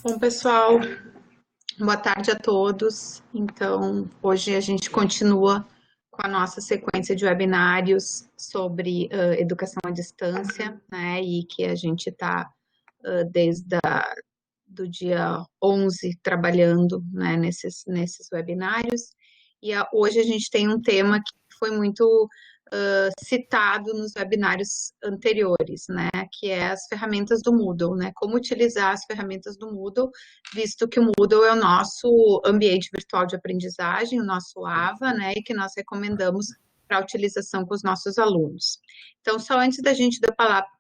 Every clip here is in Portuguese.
Bom, pessoal, boa tarde a todos. Então, hoje a gente continua com a nossa sequência de webinários sobre educação à distância, né? E que a gente está desde do dia 11 trabalhando, né, nesses webinários. E hoje a gente tem um tema que foi muito citado nos webinários anteriores, né, que é as ferramentas do Moodle, né, como utilizar as ferramentas do Moodle, visto que o Moodle é o nosso ambiente virtual de aprendizagem, o nosso AVA, né, e que nós recomendamos para a utilização com os nossos alunos. Então, só antes da gente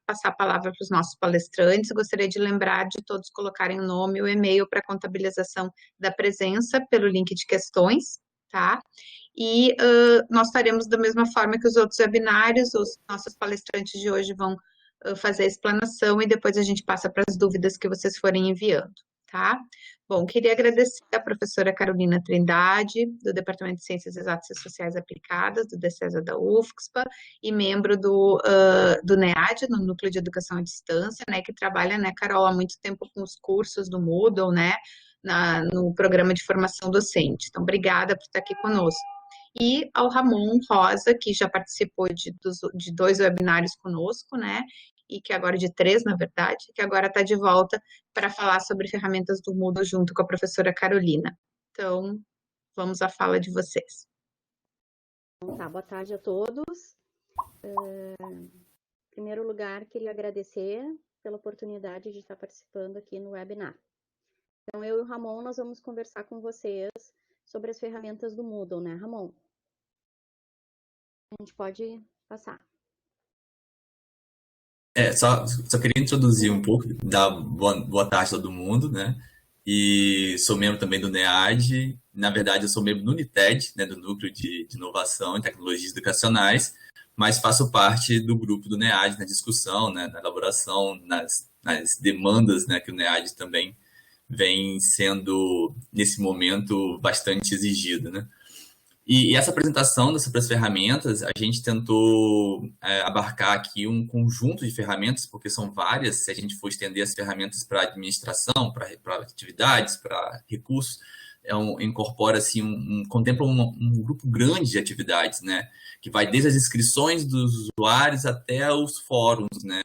passar a palavra para os nossos palestrantes, eu gostaria de lembrar de todos colocarem o nome e o e-mail para contabilização da presença pelo link de questões, tá? E nós faremos da mesma forma que os outros webinários, os nossos palestrantes de hoje vão fazer a explanação e depois a gente passa para as dúvidas que vocês forem enviando, tá? Bom, queria agradecer à professora Carolina Trindade, do Departamento de Ciências Exatas e Sociais Aplicadas, do DCESA da UFSPA, e membro do NEAD, no Núcleo de Educação à Distância, né, que trabalha, né, Carol, há muito tempo com os cursos do Moodle, né, no programa de formação docente. Então, obrigada por estar aqui conosco. E ao Ramon Rosa, que já participou de 2 webinários conosco, né, e que agora de 3, na verdade, que agora está de volta para falar sobre ferramentas do Moodle junto com a professora Carolina. Então, vamos à fala de vocês. Tá, boa tarde a todos. Em primeiro lugar, queria agradecer pela oportunidade de estar participando aqui no webinar. Então, eu e o Ramon, nós vamos conversar com vocês sobre as ferramentas do Moodle, né, Ramon? A gente pode passar. Só queria introduzir um pouco, dar boa tarde a todo mundo, né? E sou membro também do NEAD. Na verdade, eu sou membro do NITED, né, do Núcleo de Inovação e Tecnologias Educacionais, mas faço parte do grupo do NEAD na discussão, né, na elaboração, nas demandas, né, que o NEAD também vem sendo, nesse momento, bastante exigido, né? E essa apresentação dessas ferramentas, a gente tentou abarcar aqui um conjunto de ferramentas, porque são várias, se a gente for estender as ferramentas para administração, para atividades, para recursos, incorpora, assim, contempla um grupo grande de atividades, né? Que vai desde as inscrições dos usuários até os fóruns, né?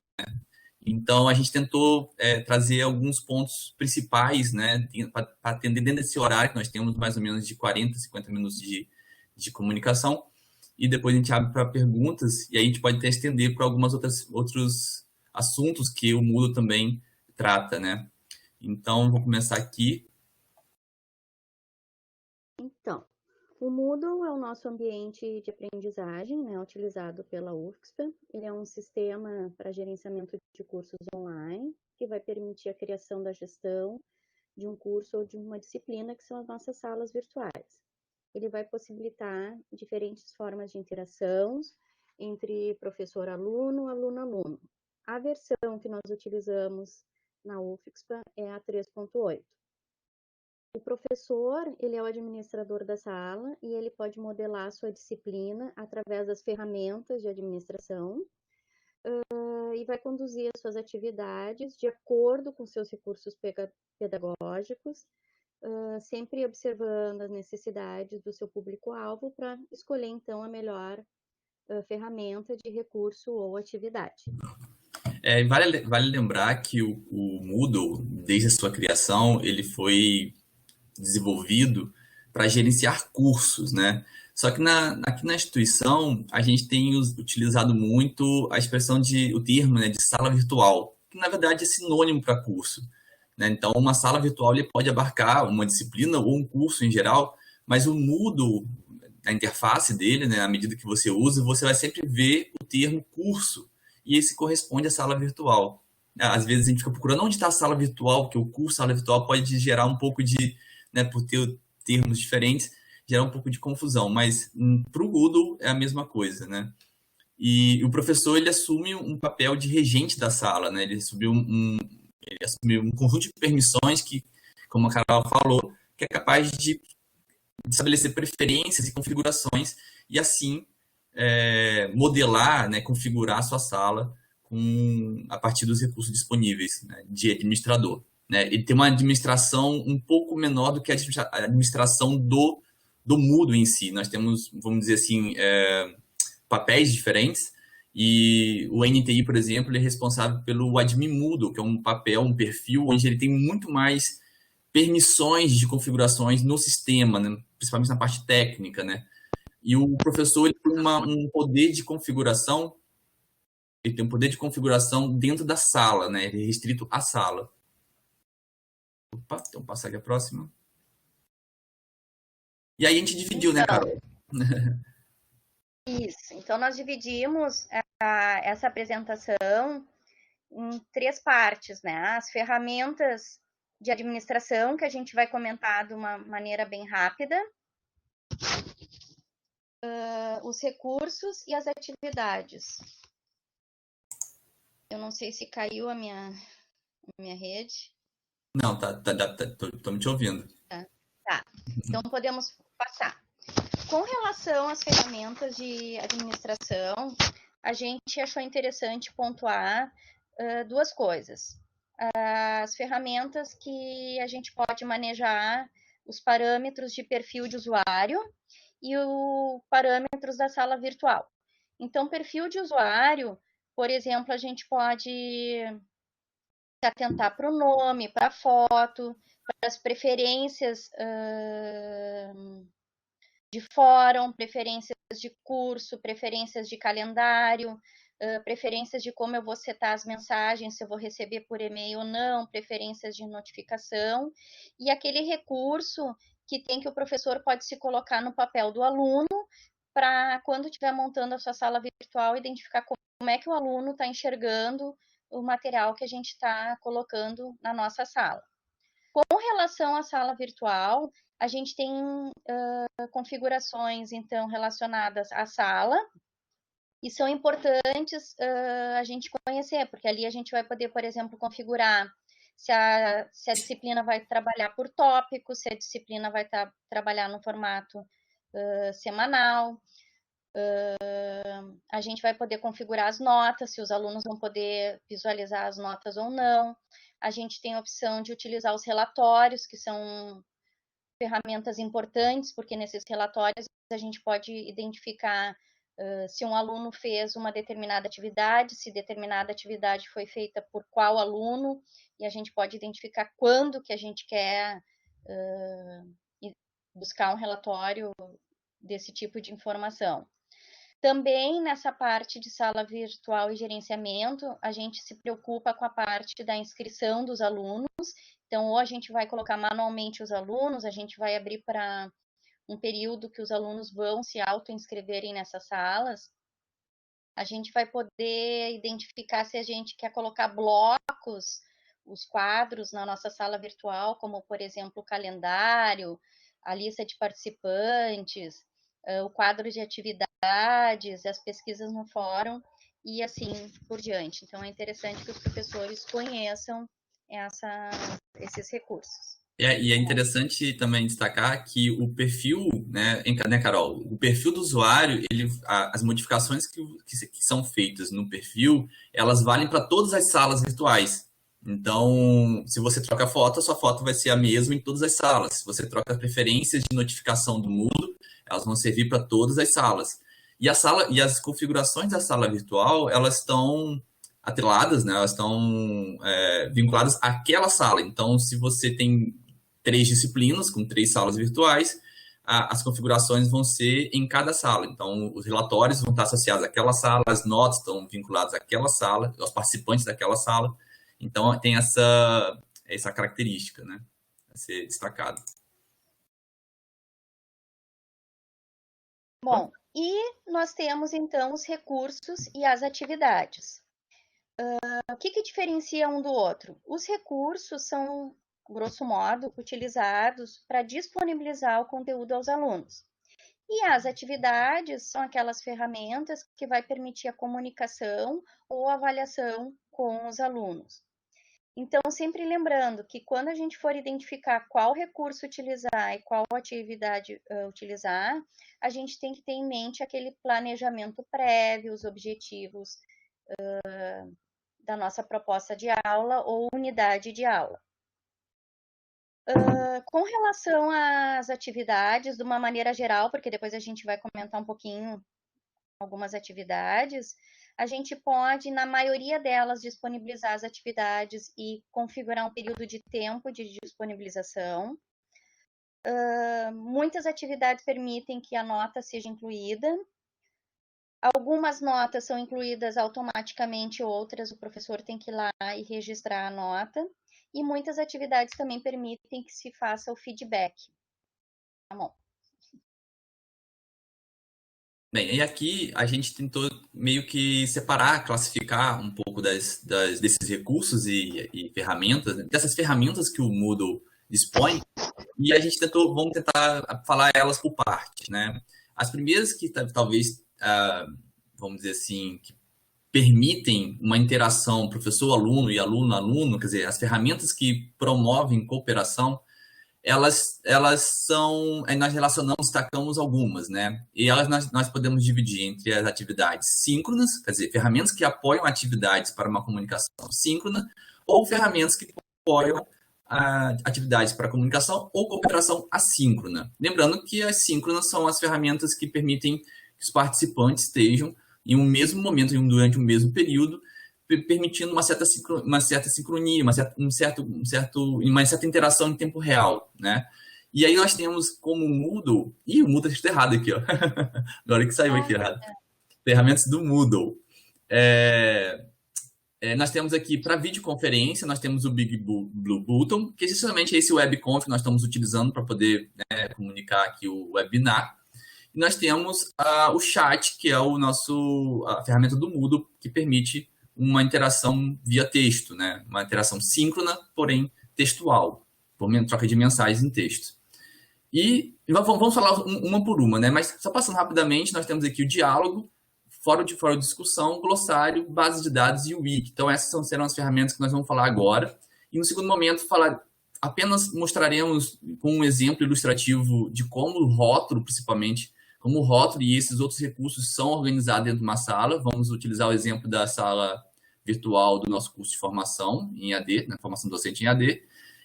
Então, a gente tentou trazer alguns pontos principais, né? Para atender dentro desse horário, que nós temos mais ou menos de 40, 50 minutos de comunicação, e depois a gente abre para perguntas, e aí a gente pode até estender para alguns outros assuntos que o Moodle também trata, né? Então, vou começar aqui. Então, o Moodle é o nosso ambiente de aprendizagem, né, utilizado pela UFSPA. Ele é um sistema para gerenciamento de cursos online, que vai permitir a criação da gestão de um curso ou de uma disciplina, que são as nossas salas virtuais. Ele vai possibilitar diferentes formas de interação entre professor-aluno, aluno-aluno. A versão que nós utilizamos na UFSPA é a 3.8. O professor, ele é o administrador da sala e ele pode modelar a sua disciplina através das ferramentas de administração e vai conduzir as suas atividades de acordo com seus recursos pedagógicos, sempre observando as necessidades do seu público-alvo para escolher, então, a melhor ferramenta de recurso ou atividade. Vale lembrar que o Moodle, desde a sua criação, ele foi desenvolvido para gerenciar cursos, né? Só que aqui na instituição, a gente tem utilizado muito a expressão o termo, né, de sala virtual, que na verdade é sinônimo para curso. Então, uma sala virtual ele pode abarcar uma disciplina ou um curso em geral, mas o Moodle, a interface dele, né, à medida que você usa, você vai sempre ver o termo curso, e esse corresponde à sala virtual. Às vezes a gente fica procurando onde está a sala virtual, porque o curso, sala virtual, pode gerar um pouco de, né, por ter termos diferentes, gerar um pouco de confusão, mas para o Moodle é a mesma coisa, né? E o professor, ele assume um papel de regente da sala, né? Ele assumiu um conjunto de permissões que, como a Carol falou, que é capaz de estabelecer preferências e configurações e assim modelar, né, configurar a sua sala a partir dos recursos disponíveis, né, de administrador. né? Ele tem uma administração um pouco menor do que a administração do Moodle em si. Nós temos, vamos dizer assim, papéis diferentes, e o NTI, por exemplo, ele é responsável pelo Admin Moodle, que é um papel, um perfil, onde ele tem muito mais permissões de configurações no sistema, né? Principalmente na parte técnica, né? E o professor ele tem um poder de configuração, ele tem um poder de configuração dentro da sala, né? Ele é restrito à sala. Opa, então passar aqui a próxima. E aí a gente dividiu, né, Carol? Isso. Então, nós dividimos essa apresentação em 3 partes, né? As ferramentas de administração, que a gente vai comentar de uma maneira bem rápida, os recursos e as atividades. Eu não sei se caiu a minha rede. Não, tô me te ouvindo. Tá. Então, podemos passar. Com relação às ferramentas de administração, a gente achou interessante pontuar 2 coisas. As ferramentas que a gente pode manejar os parâmetros de perfil de usuário e os parâmetros da sala virtual. Então, perfil de usuário, por exemplo, a gente pode se atentar para o nome, para a foto, para as preferências de fórum, preferências de curso, preferências de calendário, preferências de como eu vou setar as mensagens, se eu vou receber por e-mail ou não, preferências de notificação, e aquele recurso que tem que o professor pode se colocar no papel do aluno para, quando estiver montando a sua sala virtual, identificar como é que o aluno está enxergando o material que a gente está colocando na nossa sala. Com relação à sala virtual, a gente tem configurações, então, relacionadas à sala, e são importantes a gente conhecer, porque ali a gente vai poder, por exemplo, configurar se a disciplina vai trabalhar por tópico, se a disciplina vai trabalhar no formato semanal. A gente vai poder configurar as notas, se os alunos vão poder visualizar as notas ou não. A gente tem a opção de utilizar os relatórios, que são ferramentas importantes, porque nesses relatórios a gente pode identificar se um aluno fez uma determinada atividade, se determinada atividade foi feita por qual aluno, e a gente pode identificar quando que a gente quer buscar um relatório desse tipo de informação. Também nessa parte de sala virtual e gerenciamento, a gente se preocupa com a parte da inscrição dos alunos. Então, ou a gente vai colocar manualmente os alunos, a gente vai abrir para um período que os alunos vão se auto-inscreverem nessas salas. A gente vai poder identificar se a gente quer colocar blocos, os quadros na nossa sala virtual, como, por exemplo, o calendário, a lista de participantes, o quadro de atividades, as pesquisas no fórum e assim por diante. Então, é interessante que os professores conheçam esses recursos. E é interessante também destacar que o perfil, né, Carol? O perfil do usuário, as modificações que são feitas no perfil, elas valem para todas as salas virtuais. Então, se você troca a foto, a sua foto vai ser a mesma em todas as salas. Se você troca preferências de notificação do Moodle, elas vão servir para todas as salas. E as configurações da sala virtual, elas estão atreladas, né? Elas estão vinculadas àquela sala. Então, se você tem 3 disciplinas com 3 salas virtuais, as configurações vão ser em cada sala. Então, os relatórios vão estar associados àquela sala, as notas estão vinculadas àquela sala, aos participantes daquela sala. Então, tem essa característica, né? A ser destacado. Bom, e nós temos, então, os recursos e as atividades. O que diferencia um do outro? Os recursos são, grosso modo, utilizados para disponibilizar o conteúdo aos alunos. E as atividades são aquelas ferramentas que vai permitir a comunicação ou avaliação com os alunos. Então, sempre lembrando que quando a gente for identificar qual recurso utilizar e qual atividade utilizar, a gente tem que ter em mente aquele planejamento prévio, os objetivos da nossa proposta de aula ou unidade de aula. Com relação às atividades, de uma maneira geral, porque depois a gente vai comentar um pouquinho algumas atividades, a gente pode, na maioria delas, disponibilizar as atividades e configurar um período de tempo de disponibilização. Muitas atividades permitem que a nota seja incluída. Algumas notas são incluídas automaticamente, outras o professor tem que ir lá e registrar a nota. E muitas atividades também permitem que se faça o feedback. Tá bom. Bem, e aqui a gente tentou meio que separar, classificar um pouco desses recursos e ferramentas, né? Dessas ferramentas que o Moodle dispõe, e a gente vamos tentar falar elas por partes, né? As primeiras que talvez, vamos dizer assim, que permitem uma interação professor-aluno e aluno-aluno, quer dizer, as ferramentas que promovem cooperação, elas são, nós relacionamos, destacamos algumas, né? E nós podemos dividir entre as atividades síncronas, quer dizer, ferramentas que apoiam atividades para uma comunicação síncrona, ou ferramentas que apoiam atividades para comunicação ou cooperação assíncrona. Lembrando que as síncronas são as ferramentas que permitem que os participantes estejam em um mesmo momento, durante um mesmo período, permitindo uma certa sincronia, uma certa interação em tempo real, né? E aí nós temos como Moodle... Ih, o Moodle está errado aqui, ó. Agora que saiu aqui errado. Ferramentas do Moodle. Nós temos aqui para videoconferência, nós temos o Big Blue Button, que é justamente esse webconf que nós estamos utilizando para poder, né, comunicar aqui o webinar. E nós temos o chat, que é a ferramenta do Moodle, que permite uma interação via texto, né? Uma interação síncrona, porém textual, por troca de mensagens em texto. E vamos falar uma por uma, né? Mas só passando rapidamente, nós temos aqui o diálogo, fórum de discussão, glossário, base de dados e o wiki. Então essas serão as ferramentas que nós vamos falar agora. E no segundo momento, apenas mostraremos com um exemplo ilustrativo de como o rótulo, principalmente, como o rótulo e esses outros recursos são organizados dentro de uma sala. Vamos utilizar o exemplo da sala virtual do nosso curso de formação em AD, né, formação docente em AD.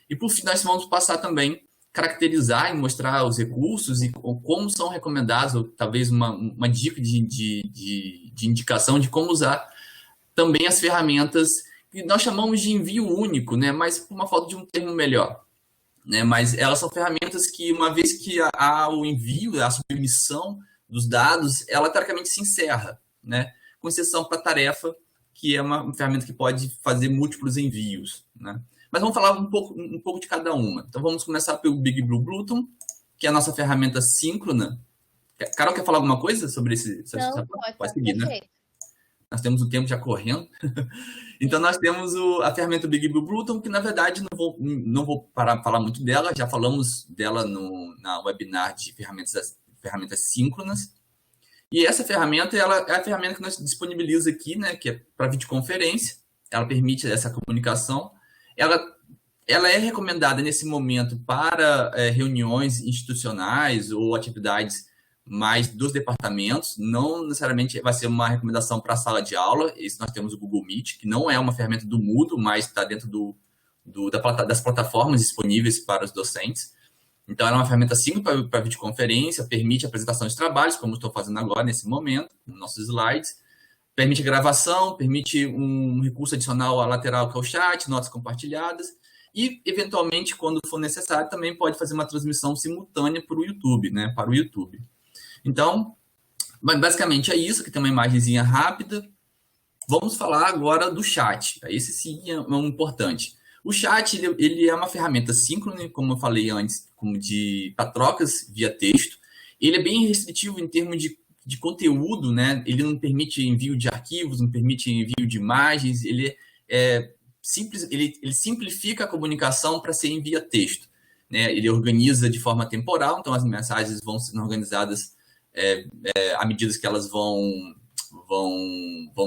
E, por fim, nós vamos passar também, caracterizar e mostrar os recursos e como são recomendados, ou talvez uma dica de indicação de como usar também as ferramentas que nós chamamos de envio único, né, mas por uma falta de um termo melhor. Né, mas elas são ferramentas que, uma vez que há o envio, a submissão dos dados, ela teoricamente se encerra, né, com exceção para a tarefa, que é uma ferramenta que pode fazer múltiplos envios, né. Mas vamos falar um pouco de cada uma. Então vamos começar pelo Big Blue Button, que é a nossa ferramenta síncrona. Carol, quer falar alguma coisa sobre esse? Não, pode seguir, né? Nós temos o tempo já correndo. Então, nós temos a ferramenta Big Blue Button, que, na verdade, não vou parar de falar muito dela. Já falamos dela na webinar de ferramentas síncronas. E essa ferramenta, ela é a ferramenta que nós disponibiliza aqui, né, que é para videoconferência. Ela permite essa comunicação. Ela é recomendada, nesse momento, para reuniões institucionais ou atividades mais dos departamentos, não necessariamente vai ser uma recomendação para a sala de aula. Esse nós temos o Google Meet, que não é uma ferramenta do Moodle, mas está dentro das plataformas disponíveis para os docentes. Então, ela é uma ferramenta simples para videoconferência, permite a apresentação de trabalhos, como estou fazendo agora, nesse momento, nos nossos slides, permite gravação, permite um recurso adicional à lateral, que é o chat, notas compartilhadas, e, eventualmente, quando for necessário, também pode fazer uma transmissão simultânea para o YouTube, né, para o YouTube. Então, basicamente é isso, que tem uma imagenzinha rápida. Vamos falar agora do chat. Esse sim é um importante. O chat, ele é uma ferramenta síncrona, como eu falei antes, para trocas via texto. Ele é bem restritivo em termos de conteúdo, né? Ele não permite envio de arquivos, não permite envio de imagens. Ele simplifica a comunicação para ser em via texto, né? Ele organiza de forma temporal, então as mensagens vão sendo organizadas à medida que elas vão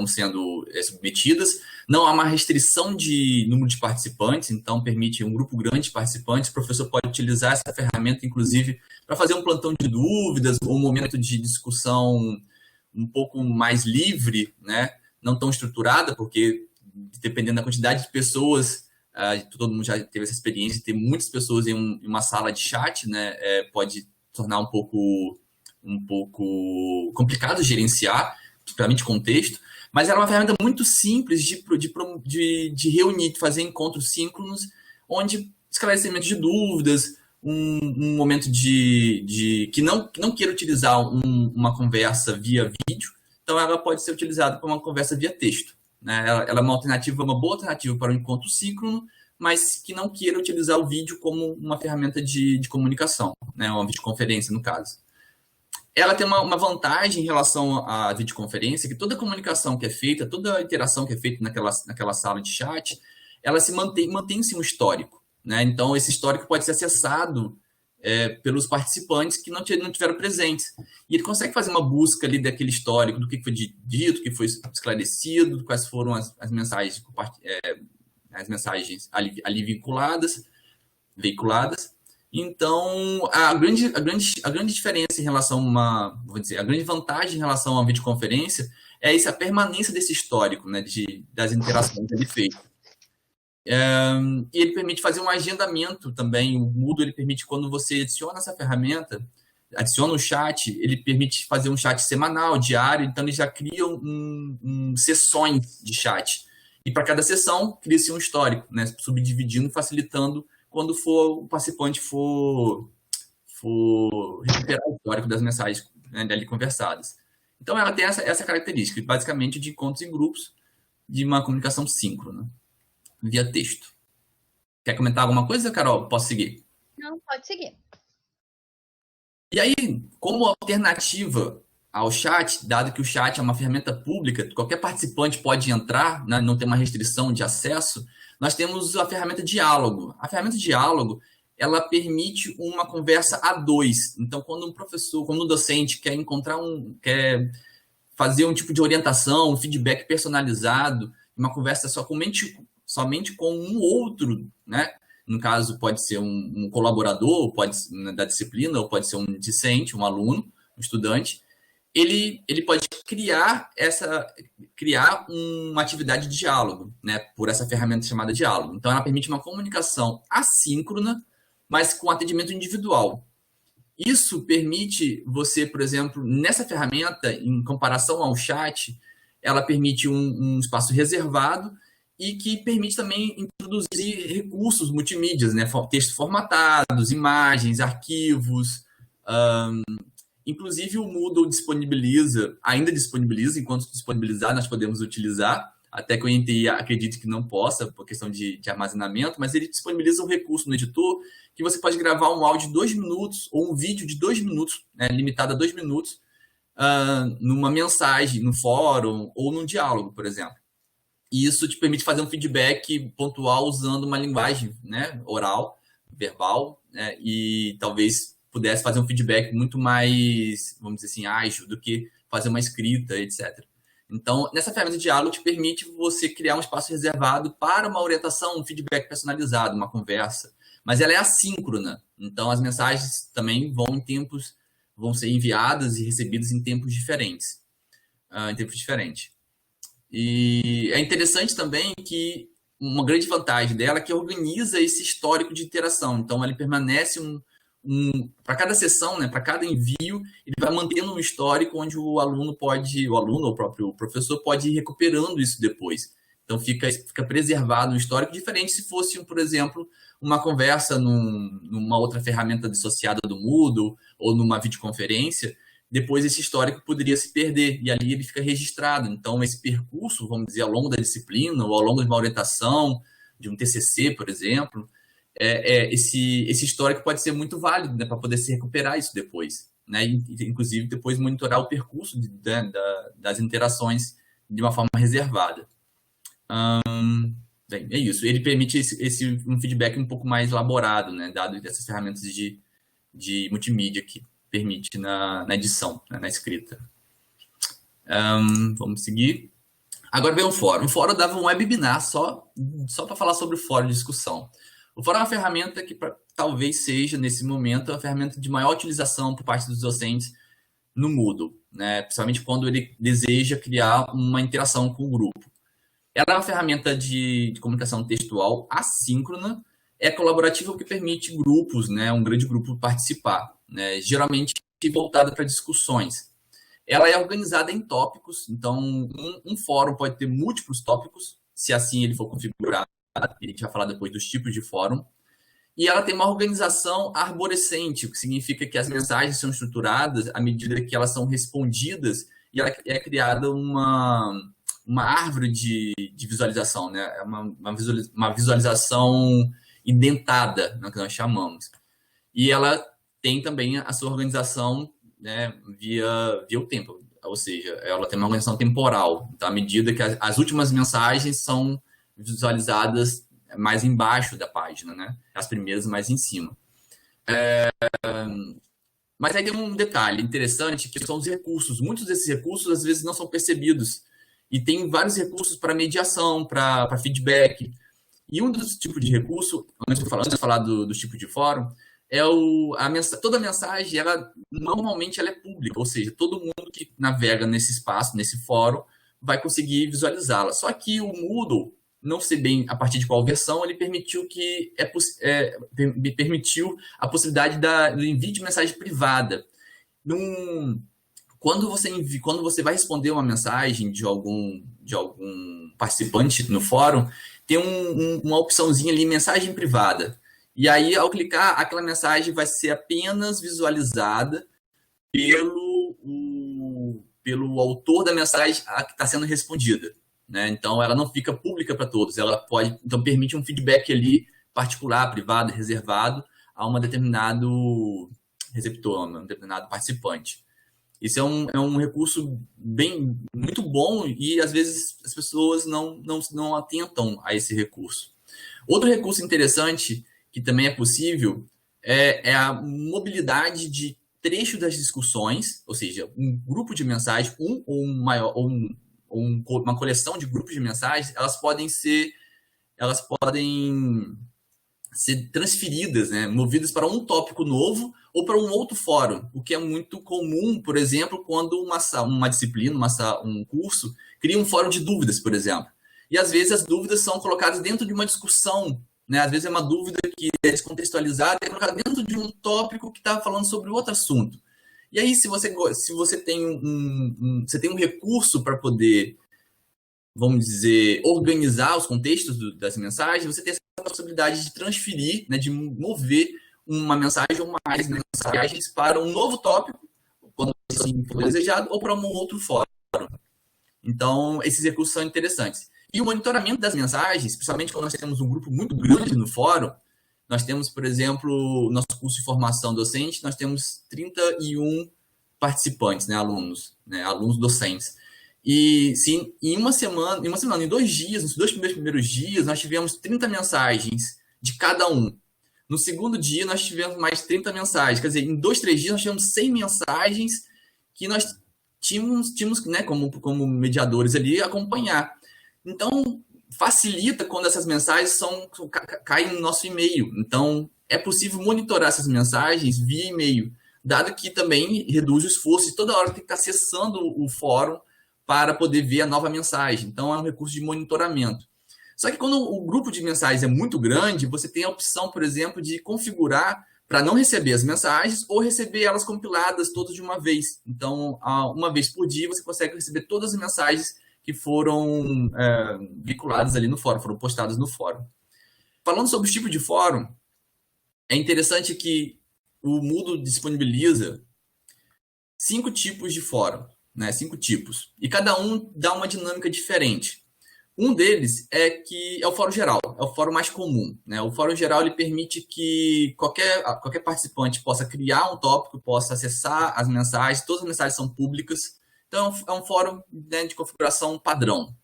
sendo submetidas. Não há uma restrição de número de participantes, então permite um grupo grande de participantes. O professor pode utilizar essa ferramenta, inclusive, para fazer um plantão de dúvidas, ou um momento de discussão um pouco mais livre, né? Não tão estruturada, porque dependendo da quantidade de pessoas, todo mundo já teve essa experiência de ter muitas pessoas em uma sala de chat, né? Pode tornar um pouco complicado gerenciar, principalmente contexto, mas era uma ferramenta muito simples de reunir, de fazer encontros síncronos, onde esclarecimento de dúvidas, um momento que não queira utilizar uma conversa via vídeo, então ela pode ser utilizada para uma conversa via texto. Né? Ela é uma boa alternativa para um encontro síncrono, mas que não queira utilizar o vídeo como uma ferramenta de comunicação, né? Uma videoconferência, no caso. Ela tem uma vantagem em relação à videoconferência, que toda comunicação que é feita, toda interação que é feita naquela sala de chat, ela mantém-se um histórico. Né? Então, esse histórico pode ser acessado pelos participantes que não tiveram presentes. E ele consegue fazer uma busca ali daquele histórico, do que foi dito, o que foi esclarecido, quais foram as mensagens ali veiculadas. Então, a grande diferença em relação a grande vantagem em relação à videoconferência é a permanência desse histórico, né, das interações ali feitas. E ele permite fazer um agendamento também. O Moodle ele permite, quando você adiciona essa ferramenta, adiciona o chat, ele permite fazer um chat semanal, diário, então ele já cria sessões de chat. E para cada sessão, cria-se um histórico, né, subdividindo, facilitando quando o participante for recuperar o histórico das mensagens, né, ali conversadas. Então, ela tem essa característica, basicamente, de encontros em grupos, de uma comunicação síncrona, via texto. Quer comentar alguma coisa, Carol? Posso seguir? Não, pode seguir. E aí, como alternativa ao chat, dado que o chat é uma ferramenta pública, qualquer participante pode entrar, né, não tem uma restrição de acesso, nós temos a ferramenta Diálogo. A ferramenta Diálogo, ela permite uma conversa a dois. Então, quando um docente quer fazer um tipo de orientação, um feedback personalizado, uma conversa somente com um outro, né? No caso, pode ser um colaborador, da disciplina, ou pode ser um discente, um aluno, um estudante. Ele pode criar uma atividade de diálogo, né, por essa ferramenta chamada Diálogo. Então, ela permite uma comunicação assíncrona, mas com atendimento individual. Isso permite você, por exemplo, nessa ferramenta, em comparação ao chat, ela permite um espaço reservado e que permite também introduzir recursos multimídias, né, textos formatados, imagens, arquivos. Inclusive, o Moodle ainda disponibiliza, enquanto disponibilizar, nós podemos utilizar, até que eu acredito que não possa, por questão de armazenamento, mas ele disponibiliza um recurso no editor que você pode gravar um áudio de 2 minutos ou um vídeo de 2 minutos, né, limitado a 2 minutos, numa mensagem, no fórum ou num diálogo, por exemplo. E isso te permite fazer um feedback pontual usando uma linguagem, né, oral, verbal, né, e talvez pudesse fazer um feedback muito mais, vamos dizer assim, ágil do que fazer uma escrita, etc. Então, nessa ferramenta de diálogo te permite você criar um espaço reservado para uma orientação, um feedback personalizado, uma conversa. Mas ela é assíncrona, então as mensagens também vão ser enviadas e recebidas em tempos diferentes. E é interessante também que uma grande vantagem dela é que organiza esse histórico de interação. Então, ele permanece para cada sessão, né, para cada envio, ele vai mantendo um histórico onde o aluno ou o próprio professor pode ir recuperando isso depois. Então, fica preservado um histórico, diferente se fosse, por exemplo, uma conversa numa outra ferramenta dissociada do Moodle ou numa videoconferência. Depois esse histórico poderia se perder e ali ele fica registrado. Então, esse percurso, vamos dizer, ao longo da disciplina ou ao longo de uma orientação, de um TCC, por exemplo, esse histórico pode ser muito válido, né, para poder se recuperar isso depois, né, e, inclusive depois monitorar o percurso das interações de uma forma reservada. Bem, é isso. Ele permite um feedback um pouco mais elaborado, né, dado essas ferramentas de multimídia que permite na edição, né, na escrita. Vamos seguir. Agora vem o fórum. O fórum dava um webinar só para falar sobre o fórum de discussão. O fórum é uma ferramenta que talvez seja, nesse momento, a ferramenta de maior utilização por parte dos docentes no Moodle, né? Principalmente quando ele deseja criar uma interação com o grupo. Ela é uma ferramenta de comunicação textual assíncrona, é colaborativa, o que permite grupos, né, um grande grupo participar, né, geralmente voltada para discussões. Ela é organizada em tópicos, então um fórum pode ter múltiplos tópicos, se assim ele for configurado, a gente vai falar depois dos tipos de fórum. E ela tem uma organização arborescente, o que significa que as mensagens são estruturadas à medida que elas são respondidas, e ela é criada uma árvore de visualização, né? Uma visualização indentada, né, que nós chamamos. E ela tem também a sua organização, né, via o tempo, ou seja, ela tem uma organização temporal. Então, à medida que as últimas mensagens são visualizadas mais embaixo da página, né? As primeiras mais em cima. Mas aí tem um detalhe interessante, que são os recursos. Muitos desses recursos, às vezes, não são percebidos. E tem vários recursos para mediação, para feedback. E um dos tipos de recurso, antes de falar dos tipos de fórum, é toda mensagem, normalmente ela é pública, ou seja, todo mundo que navega nesse espaço, nesse fórum, vai conseguir visualizá-la. Só que o Moodle, não sei bem a partir de qual versão, ele permitiu a possibilidade do envio de mensagem privada. Quando você vai responder uma mensagem de algum participante no fórum, tem uma opçãozinha ali, mensagem privada. E aí, ao clicar, aquela mensagem vai ser apenas visualizada pelo autor da mensagem que está sendo respondida, né? Então, ela não fica pública para todos. Então, permite um feedback ali particular, privado, reservado a um determinado receptor, um determinado participante. Isso é um recurso muito bom e, às vezes, as pessoas não atentam a esse recurso. Outro recurso interessante, que também é possível, é a mobilidade de trecho das discussões, ou seja, um grupo de mensagens, uma coleção de grupos de mensagens, elas podem ser transferidas, né, movidas para um tópico novo ou para um outro fórum, o que é muito comum, por exemplo, quando uma disciplina, um curso, cria um fórum de dúvidas, por exemplo. E, às vezes, as dúvidas são colocadas dentro de uma discussão, né? Às vezes é uma dúvida que é descontextualizada e é colocada dentro de um tópico que está falando sobre outro assunto. E aí, se você tem um recurso para poder, vamos dizer, organizar os contextos das mensagens, você tem essa possibilidade de transferir, né, de mover uma mensagem ou mais mensagens para um novo tópico, quando assim for desejado, ou para um outro fórum. Então, esses recursos são interessantes. E o monitoramento das mensagens, principalmente quando nós temos um grupo muito grande no fórum, nós temos, por exemplo, o nosso curso de formação docente, nós temos 31 participantes, né, alunos docentes. E sim, em 2 dias, nos 2 primeiros dias, nós tivemos 30 mensagens de cada um. No segundo dia, nós tivemos mais 30 mensagens. Quer dizer, em 2, 3 dias, nós tivemos 100 mensagens que nós tínhamos, né, como mediadores ali, acompanhar. Então, facilita quando essas mensagens caem no nosso e-mail. Então, é possível monitorar essas mensagens via e-mail, dado que também reduz o esforço e toda hora tem que estar acessando o fórum para poder ver a nova mensagem. Então, é um recurso de monitoramento. Só que quando o grupo de mensagens é muito grande, você tem a opção, por exemplo, de configurar para não receber as mensagens ou receber elas compiladas todas de uma vez. Então, uma vez por dia, você consegue receber todas as mensagens que foram vinculadas ali no fórum, foram postadas no fórum. Falando sobre o tipo de fórum, é interessante que o Moodle disponibiliza 5 tipos de fórum, né? 5 tipos. E cada um dá uma dinâmica diferente. Um deles é o fórum geral, é o fórum mais comum, né? O fórum geral ele permite que qualquer participante possa criar um tópico, possa acessar as mensagens, todas as mensagens são públicas. Então, é um fórum, né, de configuração padrão.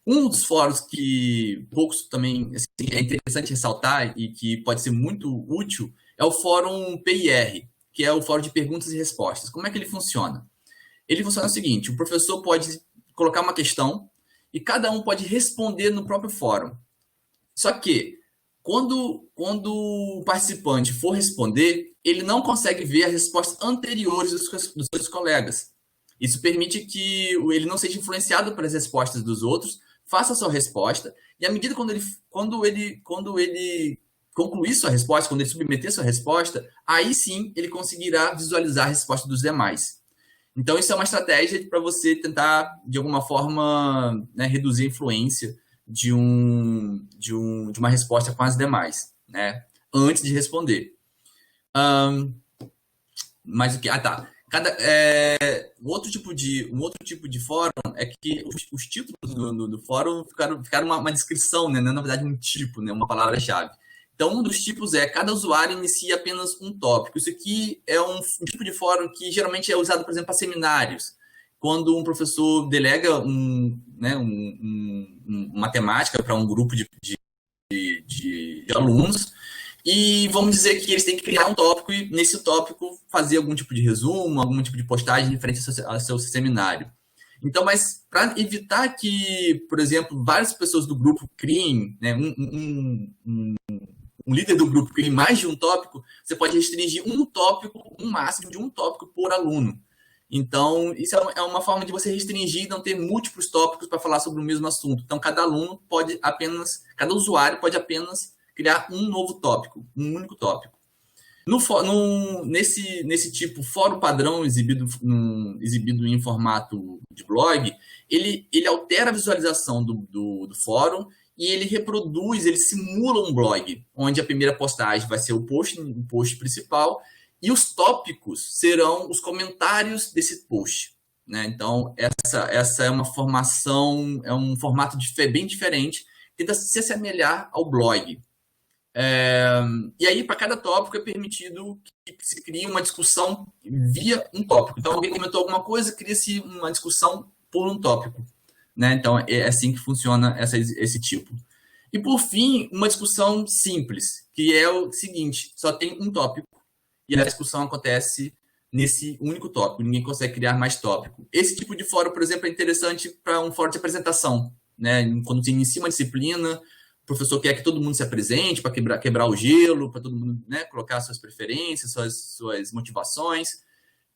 Um dos fóruns que poucos também assim, é interessante ressaltar e que pode ser muito útil é o fórum PIR, que é o fórum de perguntas e respostas. Como é que ele funciona? Ele funciona o seguinte: o professor pode colocar uma questão e cada um pode responder no próprio fórum. Só que, quando o participante for responder, ele não consegue ver as respostas anteriores dos seus colegas. Isso permite que ele não seja influenciado pelas respostas dos outros, faça a sua resposta, e à medida quando ele concluir sua resposta, quando ele submeter sua resposta, aí sim ele conseguirá visualizar a resposta dos demais. Então, isso é uma estratégia para você tentar, de alguma forma, né, reduzir a influência de uma resposta com as demais, né, antes de responder. Mas o que? Ah, tá. Um outro tipo de fórum é que os títulos do fórum ficaram uma descrição, né? Na verdade, um tipo, né? Uma palavra-chave. Então, um dos tipos é cada usuário inicia apenas um tópico. Isso aqui é um tipo de fórum que geralmente é usado, por exemplo, para seminários. Quando um professor delega uma temática para um grupo de alunos, e vamos dizer que eles têm que criar um tópico e, nesse tópico, fazer algum tipo de resumo, algum tipo de postagem referente ao seu seminário. Então, mas para evitar que, por exemplo, várias pessoas do grupo criem, né, um líder do grupo crie mais de um tópico, você pode restringir um máximo de um tópico por aluno. Então, isso é uma forma de você restringir e não ter múltiplos tópicos para falar sobre o mesmo assunto. Então, cada usuário pode apenas criar um novo tópico, um único tópico. Nesse tipo fórum padrão exibido em formato de blog, ele altera a visualização do fórum e ele simula um blog, onde a primeira postagem vai ser o post principal e os tópicos serão os comentários desse post, né? Então, essa é uma formação, é um formato bem diferente, tenta se assemelhar ao blog. E aí, para cada tópico, é permitido que se crie uma discussão via um tópico. Então, alguém comentou alguma coisa, cria-se uma discussão por um tópico, né? Então, é assim que funciona esse tipo. E, por fim, uma discussão simples, que é o seguinte: só tem um tópico e a discussão acontece nesse único tópico. Ninguém consegue criar mais tópico. Esse tipo de fórum, por exemplo, é interessante para um fórum de apresentação, né? Quando se inicia uma disciplina, o professor quer que todo mundo se apresente para quebrar o gelo, para todo mundo, né, colocar suas preferências, suas motivações,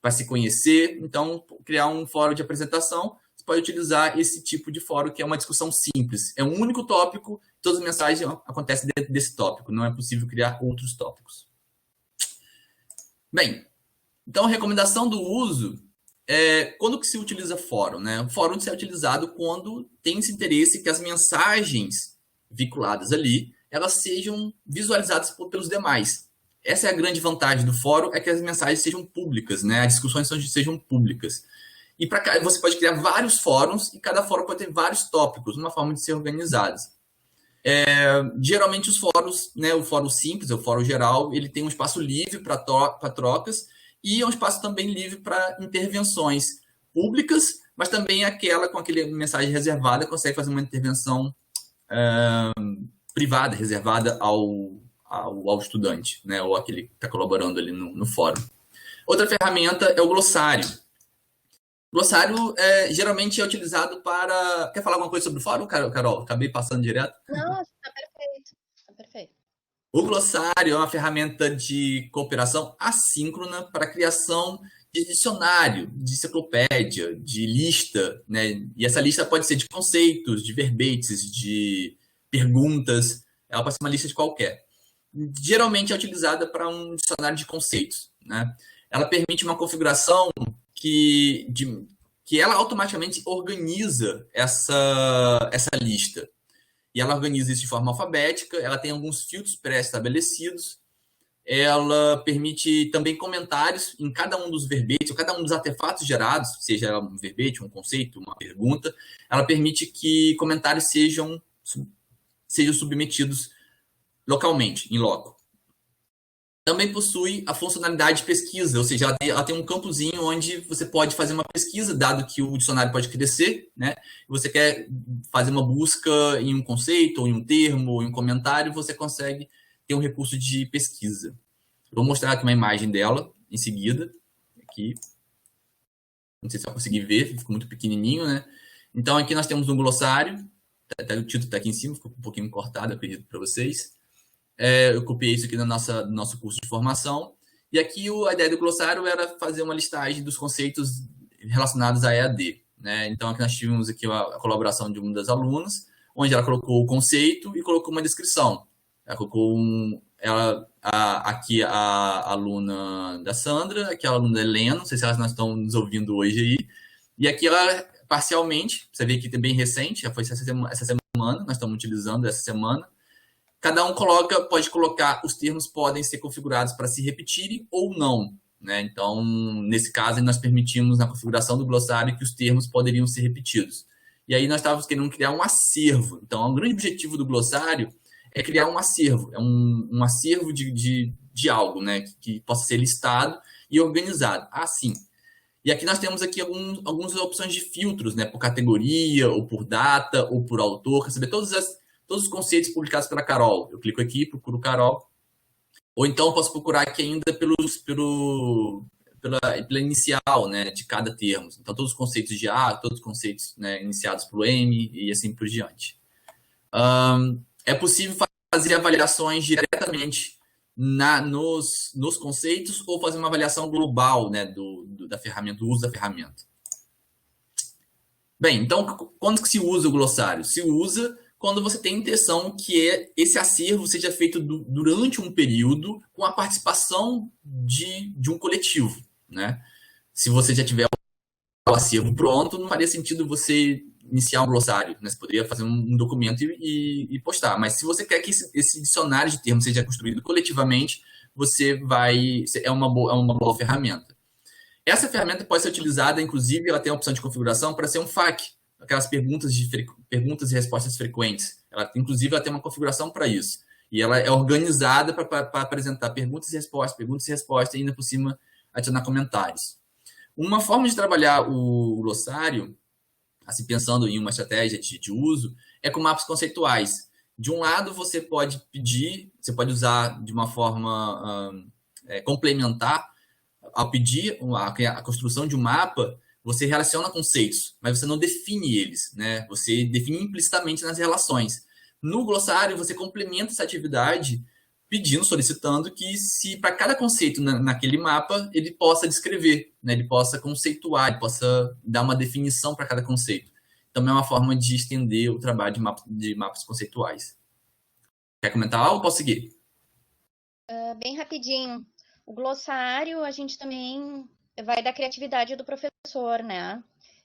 para se conhecer. Então, criar um fórum de apresentação, você pode utilizar esse tipo de fórum, que é uma discussão simples. É um único tópico, todas as mensagens acontecem dentro desse tópico. Não é possível criar outros tópicos. Bem, então a recomendação do uso é quando que se utiliza fórum, né? O fórum é utilizado quando tem esse interesse que as mensagens vinculadas ali, elas sejam visualizadas pelos demais. Essa é a grande vantagem do fórum, é que as mensagens sejam públicas, né? As discussões sejam públicas. E você pode criar vários fóruns e cada fórum pode ter vários tópicos, uma forma de ser organizados. Geralmente os fóruns, né, o fórum simples, o fórum geral, ele tem um espaço livre para trocas e é um espaço também livre para intervenções públicas, mas também aquela com aquela mensagem reservada consegue fazer uma intervenção privada, reservada ao estudante, né, ou aquele que está colaborando ali no fórum. Outra ferramenta é o glossário. O glossário geralmente é utilizado para... Quer falar alguma coisa sobre o fórum, Carol? Acabei passando direto. Não, está perfeito. Está perfeito. O glossário é uma ferramenta de cooperação assíncrona para a criação de dicionário, de enciclopédia, de lista, né? E essa lista pode ser de conceitos, de verbetes, de perguntas. Ela pode ser uma lista de qualquer. Geralmente é utilizada para um dicionário de conceitos, né? Ela permite uma configuração que ela automaticamente organiza essa lista. E ela organiza isso de forma alfabética, ela tem alguns filtros pré-estabelecidos, ela permite também comentários em cada um dos verbetes, ou cada um dos artefatos gerados, seja um verbete, um conceito, uma pergunta, ela permite que comentários sejam submetidos localmente, em loco. Também possui a funcionalidade de pesquisa, ou seja, ela tem um campozinho onde você pode fazer uma pesquisa, dado que o dicionário pode crescer, né? E você quer fazer uma busca em um conceito, ou em um termo, ou em um comentário, você consegue ter um recurso de pesquisa. Eu vou mostrar aqui uma imagem dela em seguida. Aqui. Não sei se vai conseguir ver, ficou muito pequenininho, né? Então, aqui nós temos um glossário. O título está aqui em cima, ficou um pouquinho cortado, acredito, para vocês. Eu copiei isso aqui no nosso curso de formação. E aqui a ideia do glossário era fazer uma listagem dos conceitos relacionados à EAD, né? Então, aqui nós tivemos aqui a colaboração de uma das alunas, onde ela colocou o conceito e colocou uma descrição. Ela colocou aqui a aluna da Sandra, aqui a aluna da Helena, não sei se elas não estão nos ouvindo hoje aí, e aqui ela, parcialmente, você vê que é bem recente, já foi essa semana, nós estamos utilizando essa semana. Cada um pode colocar, os termos podem ser configurados para se repetirem ou não, né? Então, nesse caso, nós permitimos na configuração do glossário que os termos poderiam ser repetidos. E aí nós estávamos querendo criar um acervo. Então, o grande objetivo do glossário é criar um acervo, é um acervo de algo, né? Que possa ser listado e organizado. Sim. E aqui nós temos aqui algumas opções de filtros, né? Por categoria, ou por data, ou por autor, receber todos os conceitos publicados pela Carol. Eu clico aqui, procuro Carol. Ou então eu posso procurar aqui ainda pela inicial, né, de cada termo. Então, todos os conceitos de A, todos os conceitos, né, iniciados pelo M e assim por diante. É possível fazer avaliações diretamente nos conceitos ou fazer uma avaliação global, né, da ferramenta, do uso da ferramenta. Bem, então, quando que se usa o glossário? Se usa quando você tem a intenção que esse acervo seja feito durante um período com a participação de um coletivo, né? Se você já tiver o acervo pronto, não faria sentido você iniciar um glossário, né? Você poderia fazer um documento e postar. Mas se você quer que esse dicionário de termos seja construído coletivamente, é uma boa ferramenta. Essa ferramenta pode ser utilizada, inclusive, ela tem a opção de configuração para ser um FAQ, aquelas perguntas e respostas frequentes. Inclusive, ela tem uma configuração para isso. E ela é organizada para apresentar perguntas e respostas, e ainda por cima adicionar comentários. Uma forma de trabalhar o glossário, assim, pensando em uma estratégia de uso, é com mapas conceituais. De um lado, você pode usar de uma forma complementar, ao pedir a construção de um mapa, você relaciona conceitos, mas você não define eles, né? Você define implicitamente nas relações. No glossário, você complementa essa atividade solicitando que se para cada conceito naquele mapa, ele possa descrever, né? Ele possa conceituar, ele possa dar uma definição para cada conceito. Então, é uma forma de estender o trabalho de mapas conceituais. Quer comentar algo ou posso seguir? Bem rapidinho. O glossário, a gente também vai da criatividade do professor, né?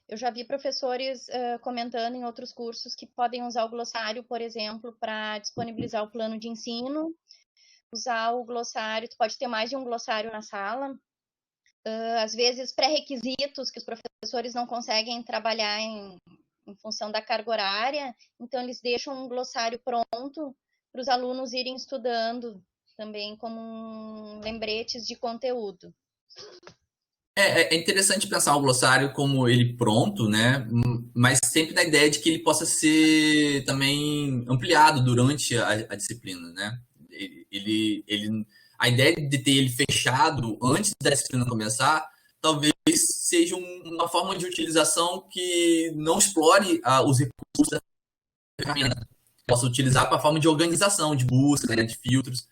Eu já vi professores comentando em outros cursos que podem usar o glossário, por exemplo, para disponibilizar o plano de ensino, usar o glossário, tu pode ter mais de um glossário na sala, às vezes pré-requisitos que os professores não conseguem trabalhar em função da carga horária, então eles deixam um glossário pronto para os alunos irem estudando também como lembretes de conteúdo. É interessante pensar o glossário como ele pronto, né? Mas sempre na ideia de que ele possa ser também ampliado durante a disciplina, né? A ideia de ter ele fechado antes da disciplina começar, talvez seja uma forma de utilização que não explore os recursos da ferramenta. Possa utilizar para a forma de organização, de busca, né, de filtros.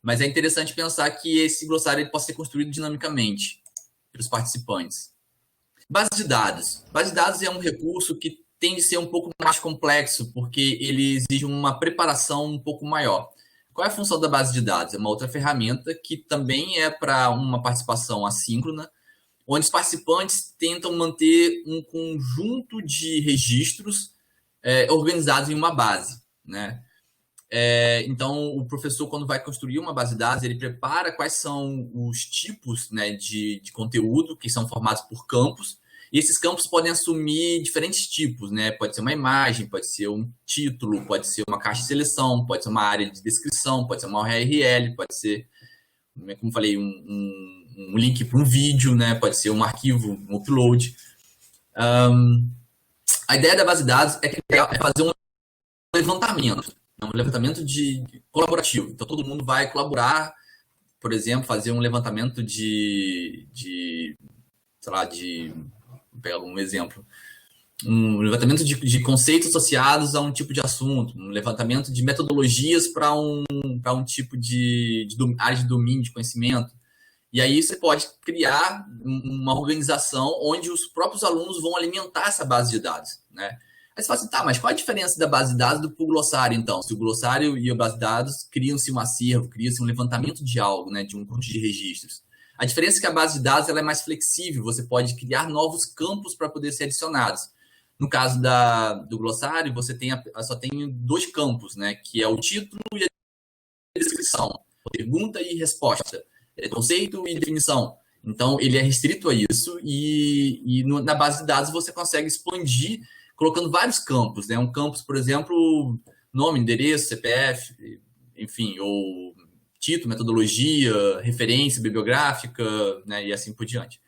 Mas é interessante pensar que esse glossário ele possa ser construído dinamicamente pelos participantes. Base de dados. Base de dados é um recurso que tende a ser um pouco mais complexo, porque ele exige uma preparação um pouco maior. Qual é a função da base de dados? É uma outra ferramenta que também é para uma participação assíncrona, onde os participantes tentam manter um conjunto de registros organizados em uma base, né? Então, o professor, quando vai construir uma base de dados, ele prepara quais são os tipos, né, de conteúdo que são formados por campos, e esses campos podem assumir diferentes tipos, né? Pode ser uma imagem, pode ser um título, pode ser uma caixa de seleção, pode ser uma área de descrição, pode ser uma URL, pode ser, como falei, um link para um vídeo, né? Pode ser um arquivo, um upload. A ideia da base de dados é fazer um levantamento colaborativo. Então, todo mundo vai colaborar, por exemplo, fazer um levantamento vou pegar um exemplo, um levantamento de conceitos associados a um tipo de assunto, um levantamento de metodologias para um tipo de área de domínio de conhecimento. E aí você pode criar uma organização onde os próprios alunos vão alimentar essa base de dados, né? Aí você fala assim, tá, mas qual a diferença da base de dados do glossário, então? Se o glossário e a base de dados criam-se um acervo, cria-se um levantamento de algo, né, de um conjunto de registros. A diferença é que a base de dados ela é mais flexível, você pode criar novos campos para poder ser adicionados. No caso do glossário, você só tem 2 campos, né, que é o título e a descrição, pergunta e resposta, conceito e definição. Então, ele é restrito a isso na base de dados você consegue expandir colocando vários campos, né? Um campus, por exemplo, nome, endereço, CPF, enfim, ou título, metodologia, referência bibliográfica, né? E assim por diante.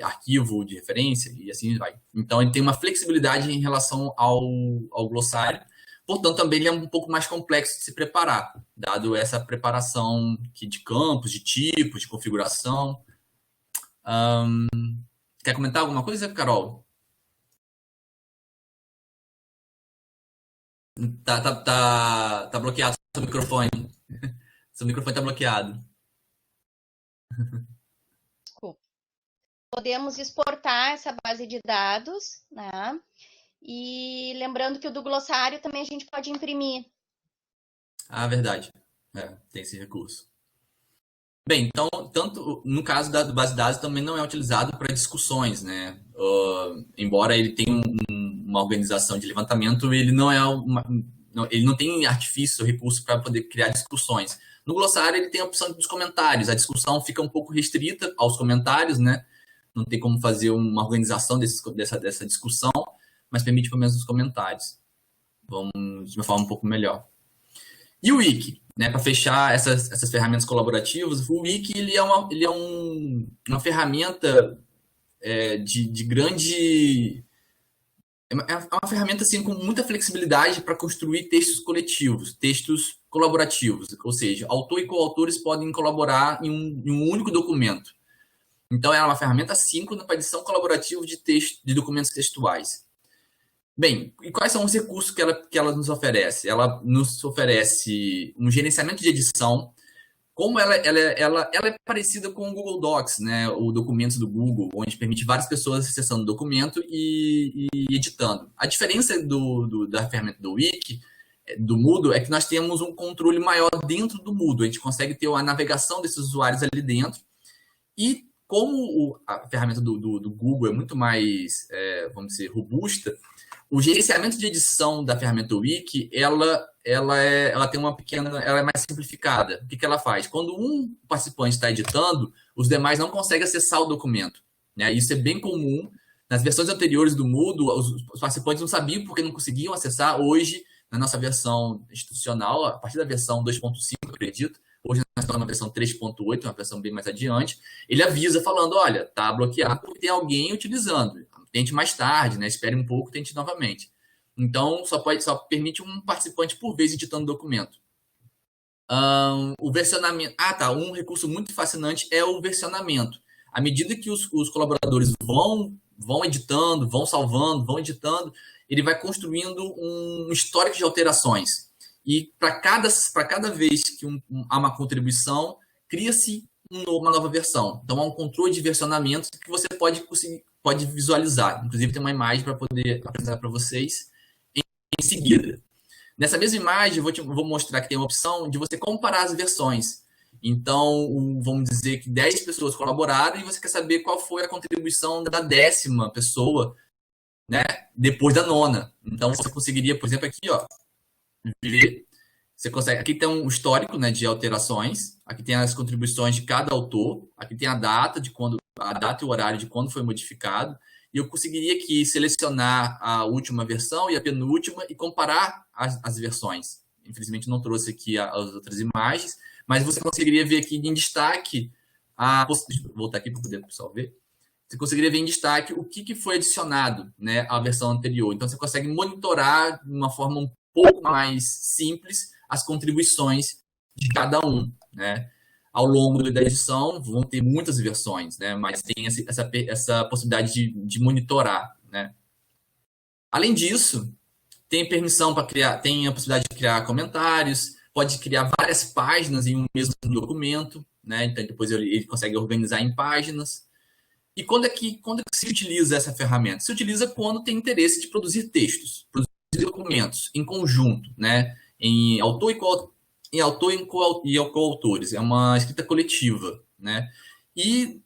Arquivo de referência e assim vai. Então, ele tem uma flexibilidade em relação ao glossário. Portanto, também ele é um pouco mais complexo de se preparar, dado essa preparação de campos, de tipos, de configuração. Quer comentar alguma coisa, Carol? Tá bloqueado seu microfone. Seu microfone tá bloqueado. Desculpa. Podemos exportar essa base de dados, né? E lembrando que o do glossário também a gente pode imprimir. Ah, verdade. Tem esse recurso. Bem, então, tanto no caso da base de dados também não é utilizado para discussões, né? Embora ele tenha uma organização de levantamento, ele não tem artifício, recurso para poder criar discussões. No glossário, ele tem a opção dos comentários. A discussão fica um pouco restrita aos comentários, né? Não tem como fazer uma organização dessa discussão, mas permite pelo menos os comentários. Vamos de uma forma um pouco melhor. E o Wiki, né? Para fechar essas ferramentas colaborativas, o Wiki ele é uma ferramenta de grande... É uma ferramenta assim, com muita flexibilidade para construir textos coletivos, textos colaborativos, ou seja, autor e coautores podem colaborar em um único documento. Então, é uma ferramenta assíncrona para edição colaborativa de documentos textuais. Bem, e quais são os recursos que ela nos oferece? Ela nos oferece um gerenciamento de edição. Como ela é parecida com o Google Docs, né? O documento do Google, onde permite várias pessoas acessando o documento e editando. A diferença da ferramenta do Wiki, do Moodle, é que nós temos um controle maior dentro do Moodle. A gente consegue ter a navegação desses usuários ali dentro. E como a ferramenta do Google é muito mais, vamos dizer, robusta, o gerenciamento de edição da ferramenta Wiki, ela tem ela é mais simplificada. O que ela faz? Quando um participante está editando, os demais não conseguem acessar o documento, né? Isso é bem comum. Nas versões anteriores do Moodle, os participantes não sabiam porque não conseguiam acessar. Hoje, na nossa versão institucional, a partir da versão 2.5, acredito, hoje nós estamos na versão 3.8, uma versão bem mais adiante, ele avisa falando, olha, está bloqueado porque tem alguém utilizando. Tente mais tarde, né? Espere um pouco, tente novamente. Então, só permite um participante por vez editando o documento. O versionamento... Um recurso muito fascinante é o versionamento. À medida que os colaboradores vão editando, vão salvando, vão editando, ele vai construindo um histórico de alterações. E para cada vez que há uma contribuição, cria-se uma nova versão. Então, há um controle de versionamento que você pode visualizar. Inclusive, tem uma imagem para poder apresentar para vocês em seguida. Nessa mesma imagem, vou mostrar que tem uma opção de você comparar as versões. Então, vamos dizer que 10 pessoas colaboraram e você quer saber qual foi a contribuição da 10ª pessoa, né, depois da 9ª. Então, você conseguiria, por exemplo, aqui, ó, ver. Você consegue, aqui tem um histórico, né, de alterações, aqui tem as contribuições de cada autor, aqui tem a data e o horário de quando foi modificado, e eu conseguiria aqui selecionar a última versão e a penúltima e comparar as versões. Infelizmente não trouxe aqui as outras imagens, mas você conseguiria ver aqui em destaque, deixa eu voltar aqui para poder o pessoal ver, você conseguiria ver em destaque o que foi adicionado, né, à versão anterior. Então você consegue monitorar de uma forma um pouco mais simples as contribuições de cada um, né? Ao longo da edição vão ter muitas versões, né? Mas tem essa possibilidade de monitorar, né? Além disso, tem permissão para criar, tem a possibilidade de criar comentários, pode criar várias páginas em um mesmo documento, né? Então, depois ele consegue organizar em páginas. E quando é que se utiliza essa ferramenta? Se utiliza quando tem interesse de produzir textos, produzir documentos em conjunto, né? Em autor e coautores. É uma escrita coletiva, né? E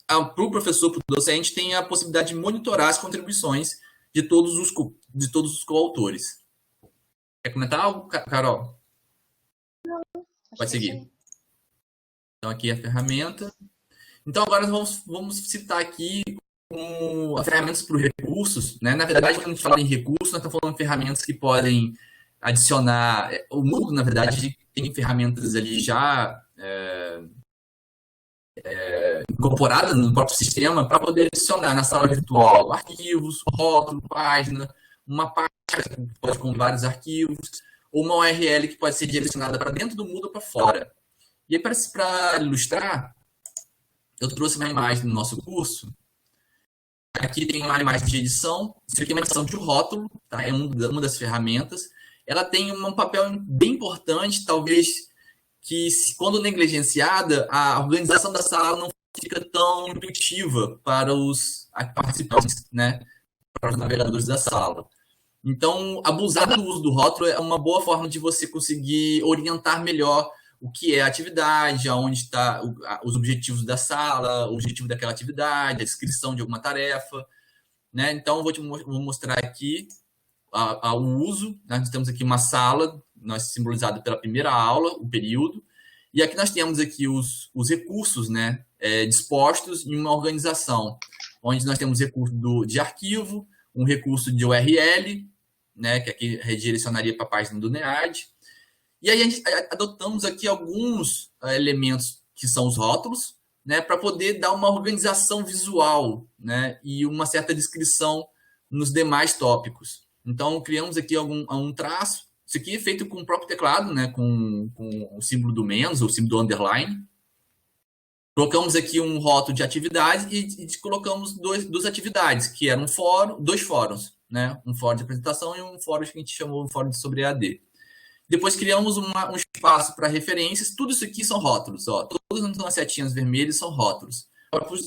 para o professor, para o docente, tem a possibilidade de monitorar as contribuições de todos os coautores. Quer comentar algo, Carol? Pode seguir. Então, aqui é a ferramenta. Então, agora vamos citar aqui as ferramentas para os recursos, né? Na verdade, quando a gente fala em recursos, nós estamos falando de ferramentas que podem adicionar. O Moodle, na verdade, tem ferramentas ali já incorporadas no próprio sistema para poder adicionar na sala virtual arquivos, rótulo, página, uma página que pode com vários arquivos, ou uma URL que pode ser direcionada para dentro do Moodle ou para fora. E aí, para ilustrar, eu trouxe uma imagem do nosso curso. Aqui tem uma imagem de edição. Isso aqui é uma edição de rótulo, tá? É uma das ferramentas. Ela tem um papel bem importante, talvez que, quando negligenciada, a organização da sala não fica tão intuitiva para os participantes, né? Para os navegadores da sala. Então, abusar do uso do rótulo é uma boa forma de você conseguir orientar melhor o que é a atividade, aonde está os objetivos da sala, o objetivo daquela atividade, a descrição de alguma tarefa, né? Então, vou mostrar aqui o uso. Nós temos aqui uma sala, simbolizada pela primeira aula, o período, e aqui nós temos aqui os recursos, né, dispostos em uma organização, onde nós temos recurso de arquivo, um recurso de URL, né, que aqui redirecionaria para a página do NEAD. E aí a gente adotamos aqui alguns elementos que são os rótulos, né, para poder dar uma organização visual, né, e uma certa descrição nos demais tópicos. Então, criamos aqui um traço. Isso aqui é feito com o próprio teclado, né, com o símbolo do menos, o símbolo do underline. Colocamos aqui um rótulo de atividades e colocamos duas atividades, que eram dois fóruns, né, um fórum de apresentação e um fórum que a gente chamou de fórum sobre EAD. Depois criamos um espaço para referências. Tudo isso aqui são rótulos. Ó. Todas as setinhas vermelhas são rótulos.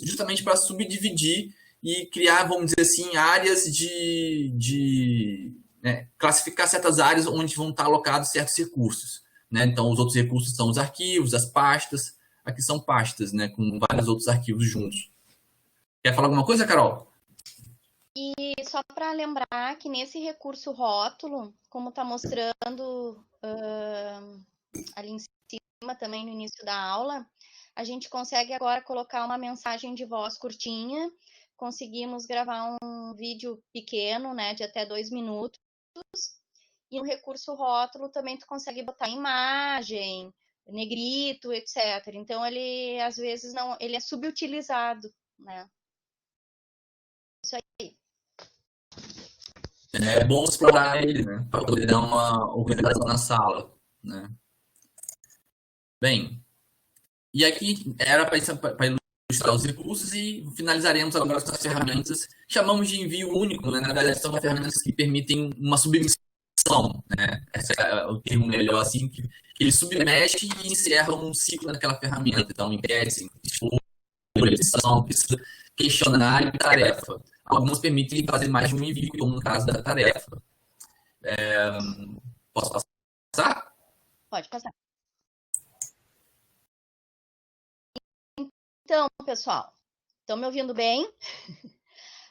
Justamente para subdividir e criar, vamos dizer assim, áreas né, classificar certas áreas onde vão estar alocados certos recursos. Né? Então, os outros recursos são os arquivos, as pastas. Aqui são pastas, né, com vários outros arquivos juntos. Quer falar alguma coisa, Carol? E só para lembrar que nesse recurso rótulo, como está mostrando ali em cima também no início da aula, a gente consegue agora colocar uma mensagem de voz curtinha, conseguimos gravar um vídeo pequeno, né, de até 2 minutos, e no recurso rótulo também tu consegue botar imagem, negrito, etc. Então ele às vezes não, ele é subutilizado, né? Isso aí. É bom explorar ele, né, para poder dar uma organização na sala, né? Bem, e aqui era para ilustrar os recursos e finalizaremos agora com as ferramentas que chamamos de envio único, né? Na verdade, são ferramentas que permitem uma submissão, né? Esse é o termo melhor, assim, que ele submete e encerra um ciclo naquela ferramenta. Então, enquete, edição, questionário e tarefa. Algumas permitem fazer mais de um envio, como no caso da tarefa. Posso passar? Pode passar. Então, pessoal, estão me ouvindo bem?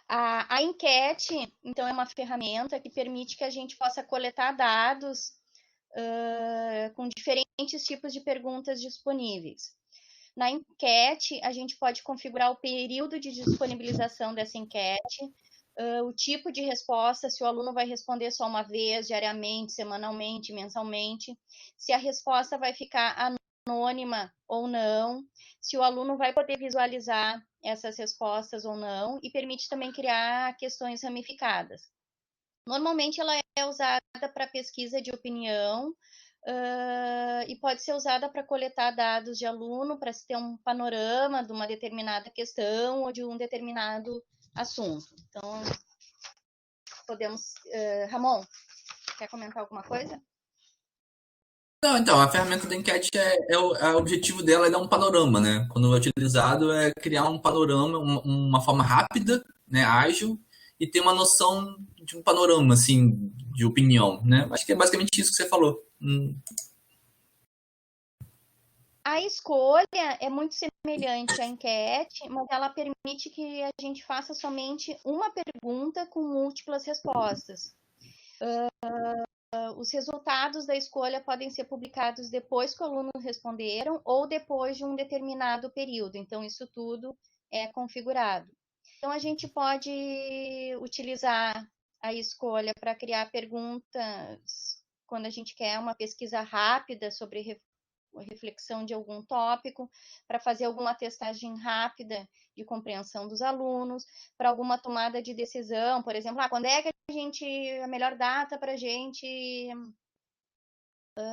A enquete, então, é uma ferramenta que permite que a gente possa coletar dados com diferentes tipos de perguntas disponíveis. Na enquete, a gente pode configurar o período de disponibilização dessa enquete, o tipo de resposta, se o aluno vai responder só uma vez, diariamente, semanalmente, mensalmente, se a resposta vai ficar anônima ou não, se o aluno vai poder visualizar essas respostas ou não, e permite também criar questões ramificadas. Normalmente ela é usada para pesquisa de opinião e pode ser usada para coletar dados de aluno, para se ter um panorama de uma determinada questão ou de um determinado assunto. Então, podemos... Ramon, quer comentar alguma coisa? Não, então, a ferramenta da enquete o objetivo dela é dar um panorama, né? Quando é utilizado, é criar um panorama, uma forma rápida, né, ágil, e ter uma noção de um panorama, assim, de opinião, né? Acho que é basicamente isso que você falou. A escolha é muito semelhante à enquete, mas ela permite que a gente faça somente uma pergunta com múltiplas respostas. Os resultados da escolha podem ser publicados depois que o aluno responderam ou depois de um determinado período. Então, isso tudo é configurado. Então, a gente pode utilizar a escolha para criar perguntas quando a gente quer uma pesquisa rápida sobre reflexão de algum tópico, para fazer alguma testagem rápida de compreensão dos alunos, para alguma tomada de decisão, por exemplo, quando é que a melhor data para a gente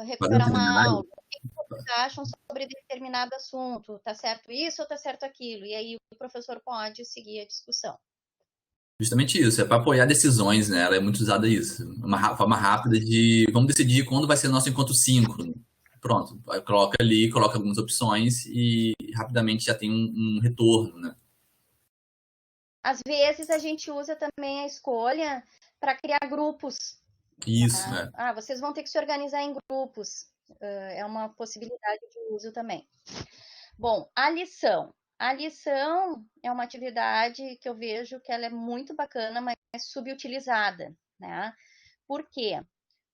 recuperar uma aula? O que vocês acham sobre determinado assunto? Tá certo isso ou tá certo aquilo? E aí o professor pode seguir a discussão. Justamente isso, é para apoiar decisões, né? Ela é muito usada isso. Uma forma rápida de vamos decidir quando vai ser nosso encontro síncrono. Pronto, coloca ali, coloca algumas opções e rapidamente já tem um retorno, né? Às vezes a gente usa também a escolha para criar grupos. Isso, né? Vocês vão ter que se organizar em grupos. É uma possibilidade de uso também. Bom, a lição. A lição é uma atividade que eu vejo que ela é muito bacana, mas subutilizada, né? Por quê?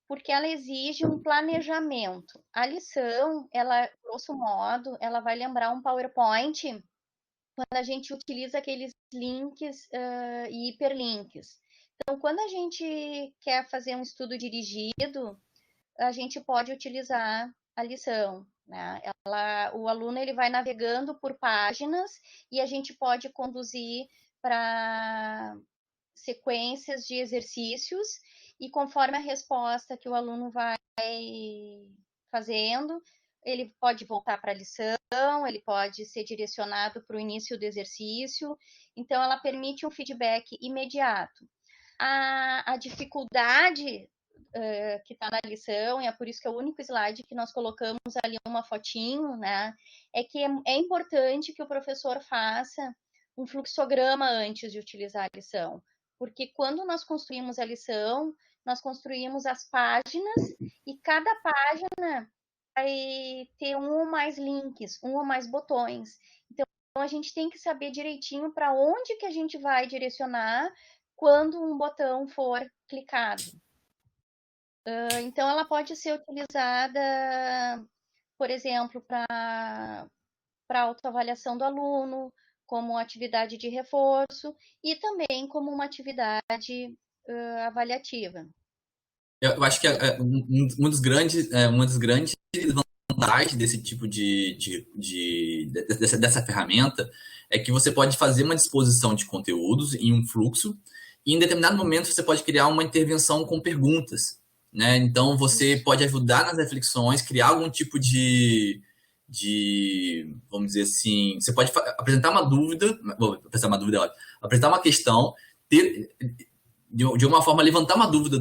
Porque ela exige um planejamento. A lição, ela, grosso modo, ela vai lembrar um PowerPoint quando a gente utiliza aqueles links e hiperlinks. Então, quando a gente quer fazer um estudo dirigido, a gente pode utilizar a lição. Né? O aluno ele vai navegando por páginas e a gente pode conduzir para sequências de exercícios e conforme a resposta que o aluno vai fazendo, ele pode voltar para a lição, ele pode ser direcionado para o início do exercício. Então, ela permite um feedback imediato. A dificuldade que está na lição, e é por isso que é o único slide que nós colocamos ali uma fotinho, né? É que é importante que o professor faça um fluxograma antes de utilizar a lição. Porque quando nós construímos a lição, nós construímos as páginas e cada página vai ter um ou mais links, um ou mais botões. Então, a gente tem que saber direitinho para onde que a gente vai direcionar quando um botão for clicado. Então, ela pode ser utilizada, por exemplo, para autoavaliação do aluno, como atividade de reforço e também como uma atividade avaliativa. Eu acho que uma das grandes vantagens desse tipo dessa ferramenta é que você pode fazer uma disposição de conteúdos em um fluxo e em determinado momento você pode criar uma intervenção com perguntas, né? Então você pode ajudar nas reflexões, criar algum tipo vamos dizer assim, você pode apresentar uma dúvida, apresentar uma questão, de uma forma levantar uma dúvida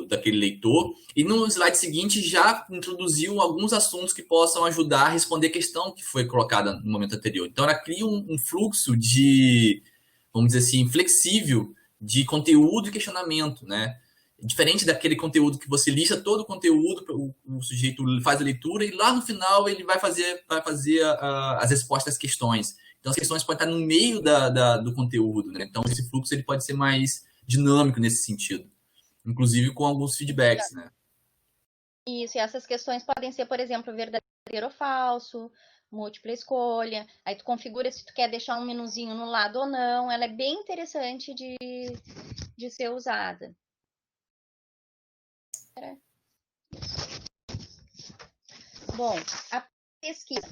daquele leitor e no slide seguinte já introduziu alguns assuntos que possam ajudar a responder a questão que foi colocada no momento anterior. Então ela cria um fluxo vamos dizer assim, flexível de conteúdo e questionamento, né? Diferente daquele conteúdo que você lista todo o conteúdo, o sujeito faz a leitura e lá no final ele vai fazer as respostas às questões. Então as questões podem estar no meio do conteúdo, né? Então esse fluxo ele pode ser mais dinâmico nesse sentido, inclusive com alguns feedbacks, né? Isso, e essas questões podem ser, por exemplo, verdadeiro ou falso, múltipla escolha, aí tu configura se tu quer deixar um menuzinho no lado ou não, ela é bem interessante de ser usada. Bom, a pesquisa.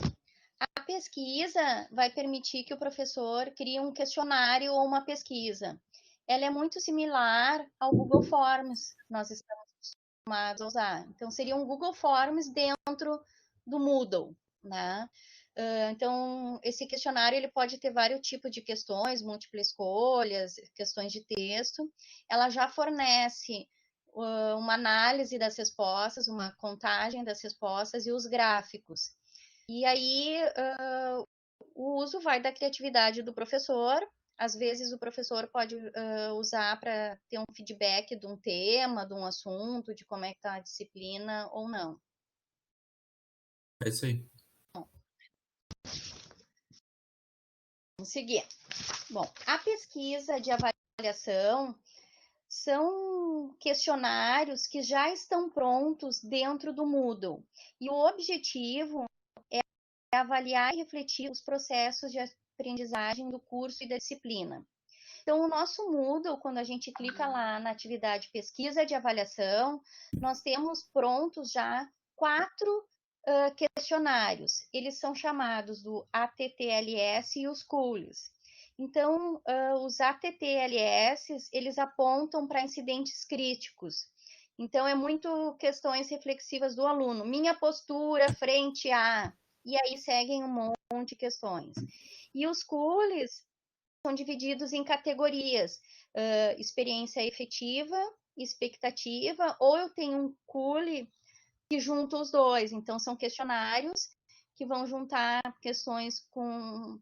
A pesquisa vai permitir que o professor crie um questionário ou uma pesquisa. Ela é muito similar ao Google Forms, que nós estamos acostumados a usar. Então, seria um Google Forms dentro do Moodle, né? Então, esse questionário ele pode ter vários tipos de questões, múltiplas escolhas, questões de texto. Ela já fornece uma análise das respostas, uma contagem das respostas e os gráficos. E aí, o uso vai da criatividade do professor. Às vezes, o professor pode usar para ter um feedback de um tema, de um assunto, de como é que está a disciplina ou não. É isso aí. Vamos seguir. Bom, a pesquisa de avaliação são questionários que já estão prontos dentro do Moodle. E o objetivo é avaliar e refletir os processos de aprendizagem do curso e da disciplina. Então, o nosso Moodle, quando a gente clica lá na atividade pesquisa de avaliação, nós temos prontos já 4 questionários. Eles são chamados do ATTLS e os CULES. Então, os ATTLS, eles apontam para incidentes críticos. Então, é muito questões reflexivas do aluno. Minha postura frente a... E aí seguem um monte de questões. E os CULES são divididos em categorias. Experiência efetiva, expectativa, ou eu tenho um CULE que junta os dois. Então, são questionários que vão juntar questões com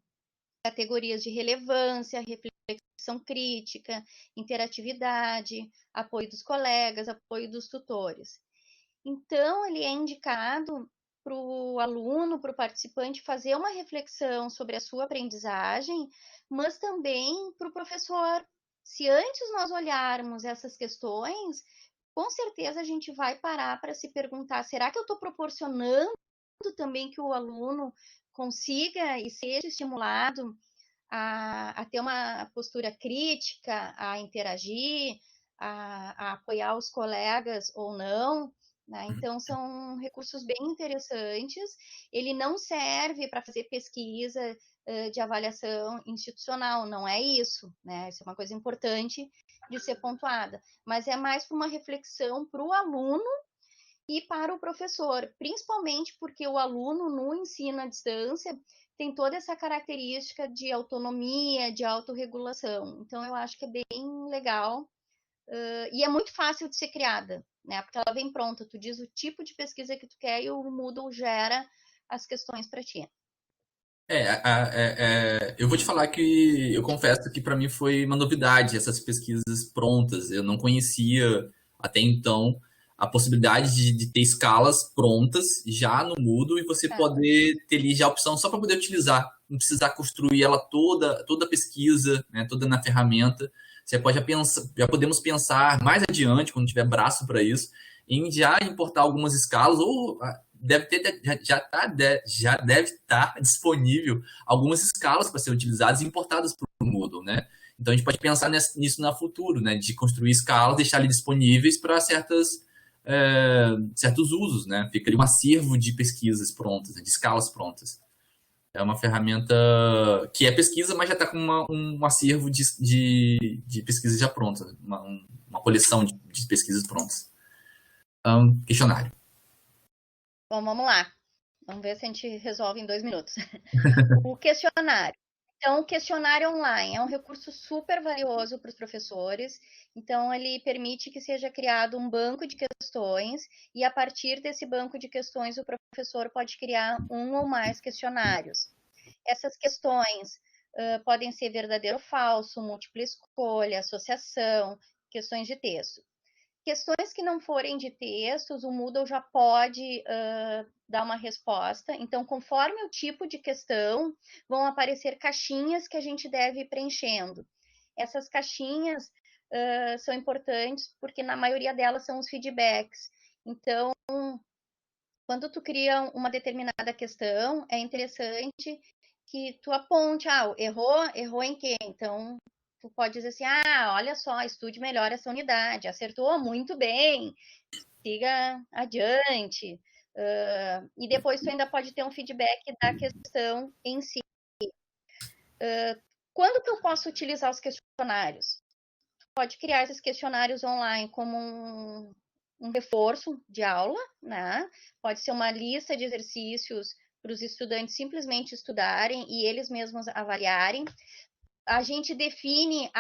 categorias de relevância, reflexão crítica, interatividade, apoio dos colegas, apoio dos tutores. Então, ele é indicado para o aluno, para o participante, fazer uma reflexão sobre a sua aprendizagem, mas também para o professor. Se antes nós olharmos essas questões, com certeza a gente vai parar para se perguntar, será que eu estou proporcionando também que o aluno consiga e seja estimulado a ter uma postura crítica, a interagir, a apoiar os colegas ou não, né? Então, são recursos bem interessantes. Ele não serve para fazer pesquisa de avaliação institucional, não é isso, né? Isso é uma coisa importante de ser pontuada, mas é mais para uma reflexão para o aluno e para o professor, principalmente porque o aluno no ensino à distância tem toda essa característica de autonomia, de autorregulação. Então, eu acho que é bem legal e é muito fácil de ser criada, né? Porque ela vem pronta, tu diz o tipo de pesquisa que tu quer e o Moodle gera as questões para ti. Eu vou te falar que eu confesso que para mim foi uma novidade essas pesquisas prontas. Eu não conhecia até então a possibilidade de ter escalas prontas já no Moodle e você poder ter ali já a opção só para poder utilizar, não precisar construir ela toda a pesquisa, né, toda na ferramenta. Você pode já podemos pensar mais adiante, quando tiver braço para isso, em já importar algumas escalas ou já deve estar disponível algumas escalas para serem utilizadas e importadas para o Moodle, né? Então a gente pode pensar nisso no futuro, né? De construir escalas, deixar ali disponíveis para certos usos, né? Fica ali um acervo de pesquisas prontas, de escalas prontas. É uma ferramenta que é pesquisa, mas já está com um acervo de pesquisas já prontas, uma coleção de pesquisas prontas. Questionário. Bom, vamos lá. Vamos ver se a gente resolve em 2 minutos. O questionário. Então, o questionário online é um recurso super valioso para os professores. Então, ele permite que seja criado um banco de questões e, a partir desse banco de questões, o professor pode criar um ou mais questionários. Essas questões podem ser verdadeiro ou falso, múltipla escolha, associação, questões de texto. Questões que não forem de textos, o Moodle já pode dar uma resposta. Então, conforme o tipo de questão, vão aparecer caixinhas que a gente deve ir preenchendo. Essas caixinhas são importantes porque na maioria delas são os feedbacks. Então, quando tu cria uma determinada questão, é interessante que tu aponte, errou em quê? Então, tu pode dizer assim, olha só, estude melhor essa unidade, acertou muito bem, siga adiante. E depois tu ainda pode ter um feedback da questão em si. Quando que eu posso utilizar os questionários? Tu pode criar esses questionários online como um reforço de aula, né? Pode ser uma lista de exercícios para os estudantes simplesmente estudarem e eles mesmos avaliarem. a gente define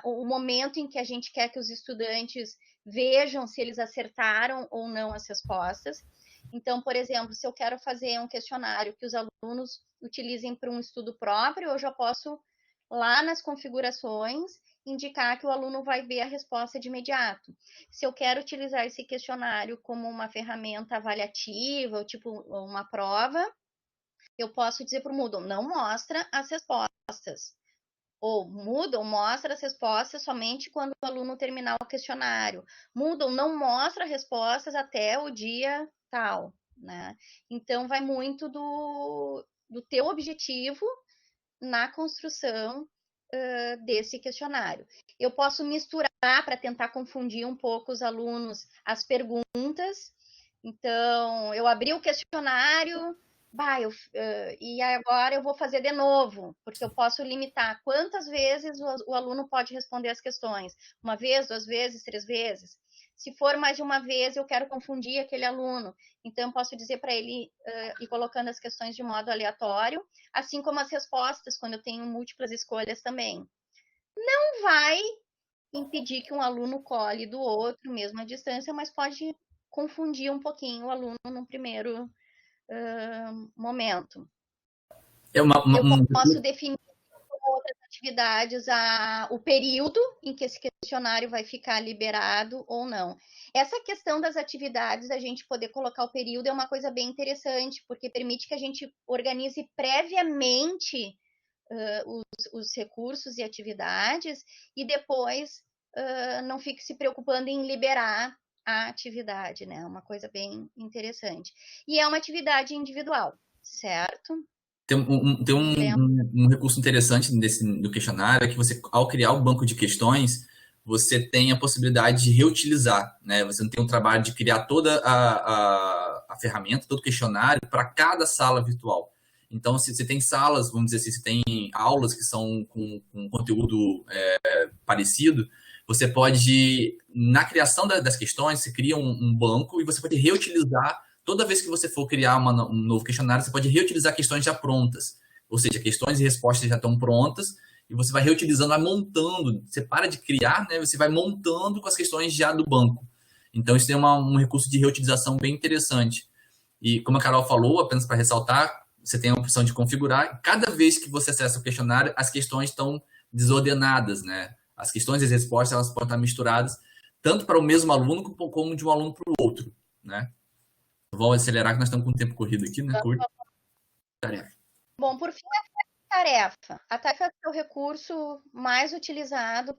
o momento em que a gente quer que os estudantes vejam se eles acertaram ou não as respostas. Então, por exemplo, se eu quero fazer um questionário que os alunos utilizem para um estudo próprio, eu já posso, lá nas configurações, indicar que o aluno vai ver a resposta de imediato. Se eu quero utilizar esse questionário como uma ferramenta avaliativa, ou tipo uma prova, eu posso dizer para o Moodle, não mostra as respostas. Ou Moodle mostra as respostas somente quando o aluno terminar o questionário. Moodle não mostra respostas até o dia tal, né? Então, vai muito do teu objetivo na construção desse questionário. Eu posso misturar para tentar confundir um pouco os alunos as perguntas. Então, eu abri o questionário, e agora eu vou fazer de novo, porque eu posso limitar quantas vezes o aluno pode responder as questões. Uma vez, 2 vezes, 3 vezes. Se for mais de uma vez, eu quero confundir aquele aluno. Então, eu posso dizer para ele ir colocando as questões de modo aleatório, assim como as respostas, quando eu tenho múltiplas escolhas também. Não vai impedir que um aluno colhe do outro, mesmo à distância, mas pode confundir um pouquinho o aluno no primeiro momento. Eu posso definir com outras atividades o período em que esse questionário vai ficar liberado ou não. Essa questão das atividades, a gente poder colocar o período, é uma coisa bem interessante, porque permite que a gente organize previamente os recursos e atividades e depois não fique se preocupando em liberar a atividade, né? Uma coisa bem interessante. E é uma atividade individual, certo? Tem um recurso interessante no questionário, é que você, ao criar o banco de questões, você tem a possibilidade de reutilizar, né? Você não tem o trabalho de criar toda a ferramenta, todo o questionário para cada sala virtual. Então, se você tem salas, vamos dizer assim, se tem aulas que são com conteúdo parecido, você pode, na criação das questões, você cria um banco e você pode reutilizar. Toda vez que você for criar um novo questionário, você pode reutilizar questões já prontas. Ou seja, questões e respostas já estão prontas e você vai reutilizando, vai montando. Você para de criar, né? Você vai montando com as questões já do banco. Então, isso tem um recurso de reutilização bem interessante. E como a Carol falou, apenas para ressaltar, você tem a opção de configurar. Cada vez que você acessa o questionário, as questões estão desordenadas, né? As questões e as respostas, elas podem estar misturadas, tanto para o mesmo aluno, como de um aluno para o outro, né? Vou acelerar, que nós estamos com o tempo corrido aqui, né? Curto. Tarefa. Bom, por fim, a tarefa. A tarefa é o recurso mais utilizado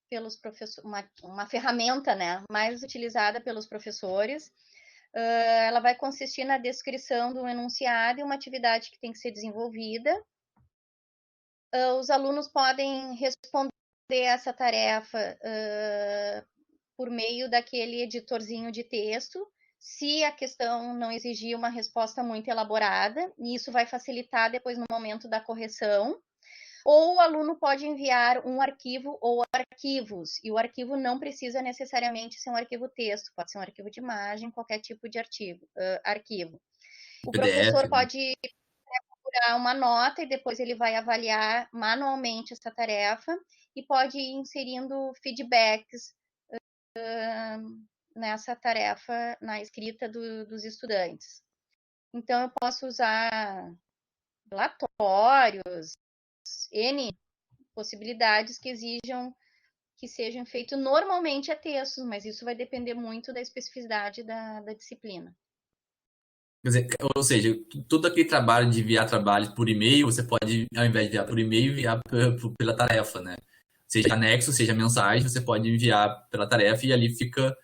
pelos professores, uma ferramenta, né? Mais utilizada pelos professores. Ela vai consistir na descrição do enunciado e uma atividade que tem que ser desenvolvida. Os alunos podem responder essa tarefa por meio daquele editorzinho de texto, se a questão não exigir uma resposta muito elaborada, e isso vai facilitar depois no momento da correção. Ou o aluno pode enviar um arquivo ou arquivos, e o arquivo não precisa necessariamente ser um arquivo texto, pode ser um arquivo de imagem, qualquer tipo de arquivo. O professor pode procurar uma nota e depois ele vai avaliar manualmente essa tarefa e pode ir inserindo feedbacks nessa tarefa, na escrita dos estudantes. Então, eu posso usar relatórios, N possibilidades que exijam que sejam feitos normalmente a textos, mas isso vai depender muito da especificidade da disciplina. Quer dizer, ou seja, todo aquele trabalho de enviar trabalho por e-mail, você pode, ao invés de enviar por e-mail, enviar pela tarefa, né? Seja anexo, seja mensagem, você pode enviar pela tarefa e ali fica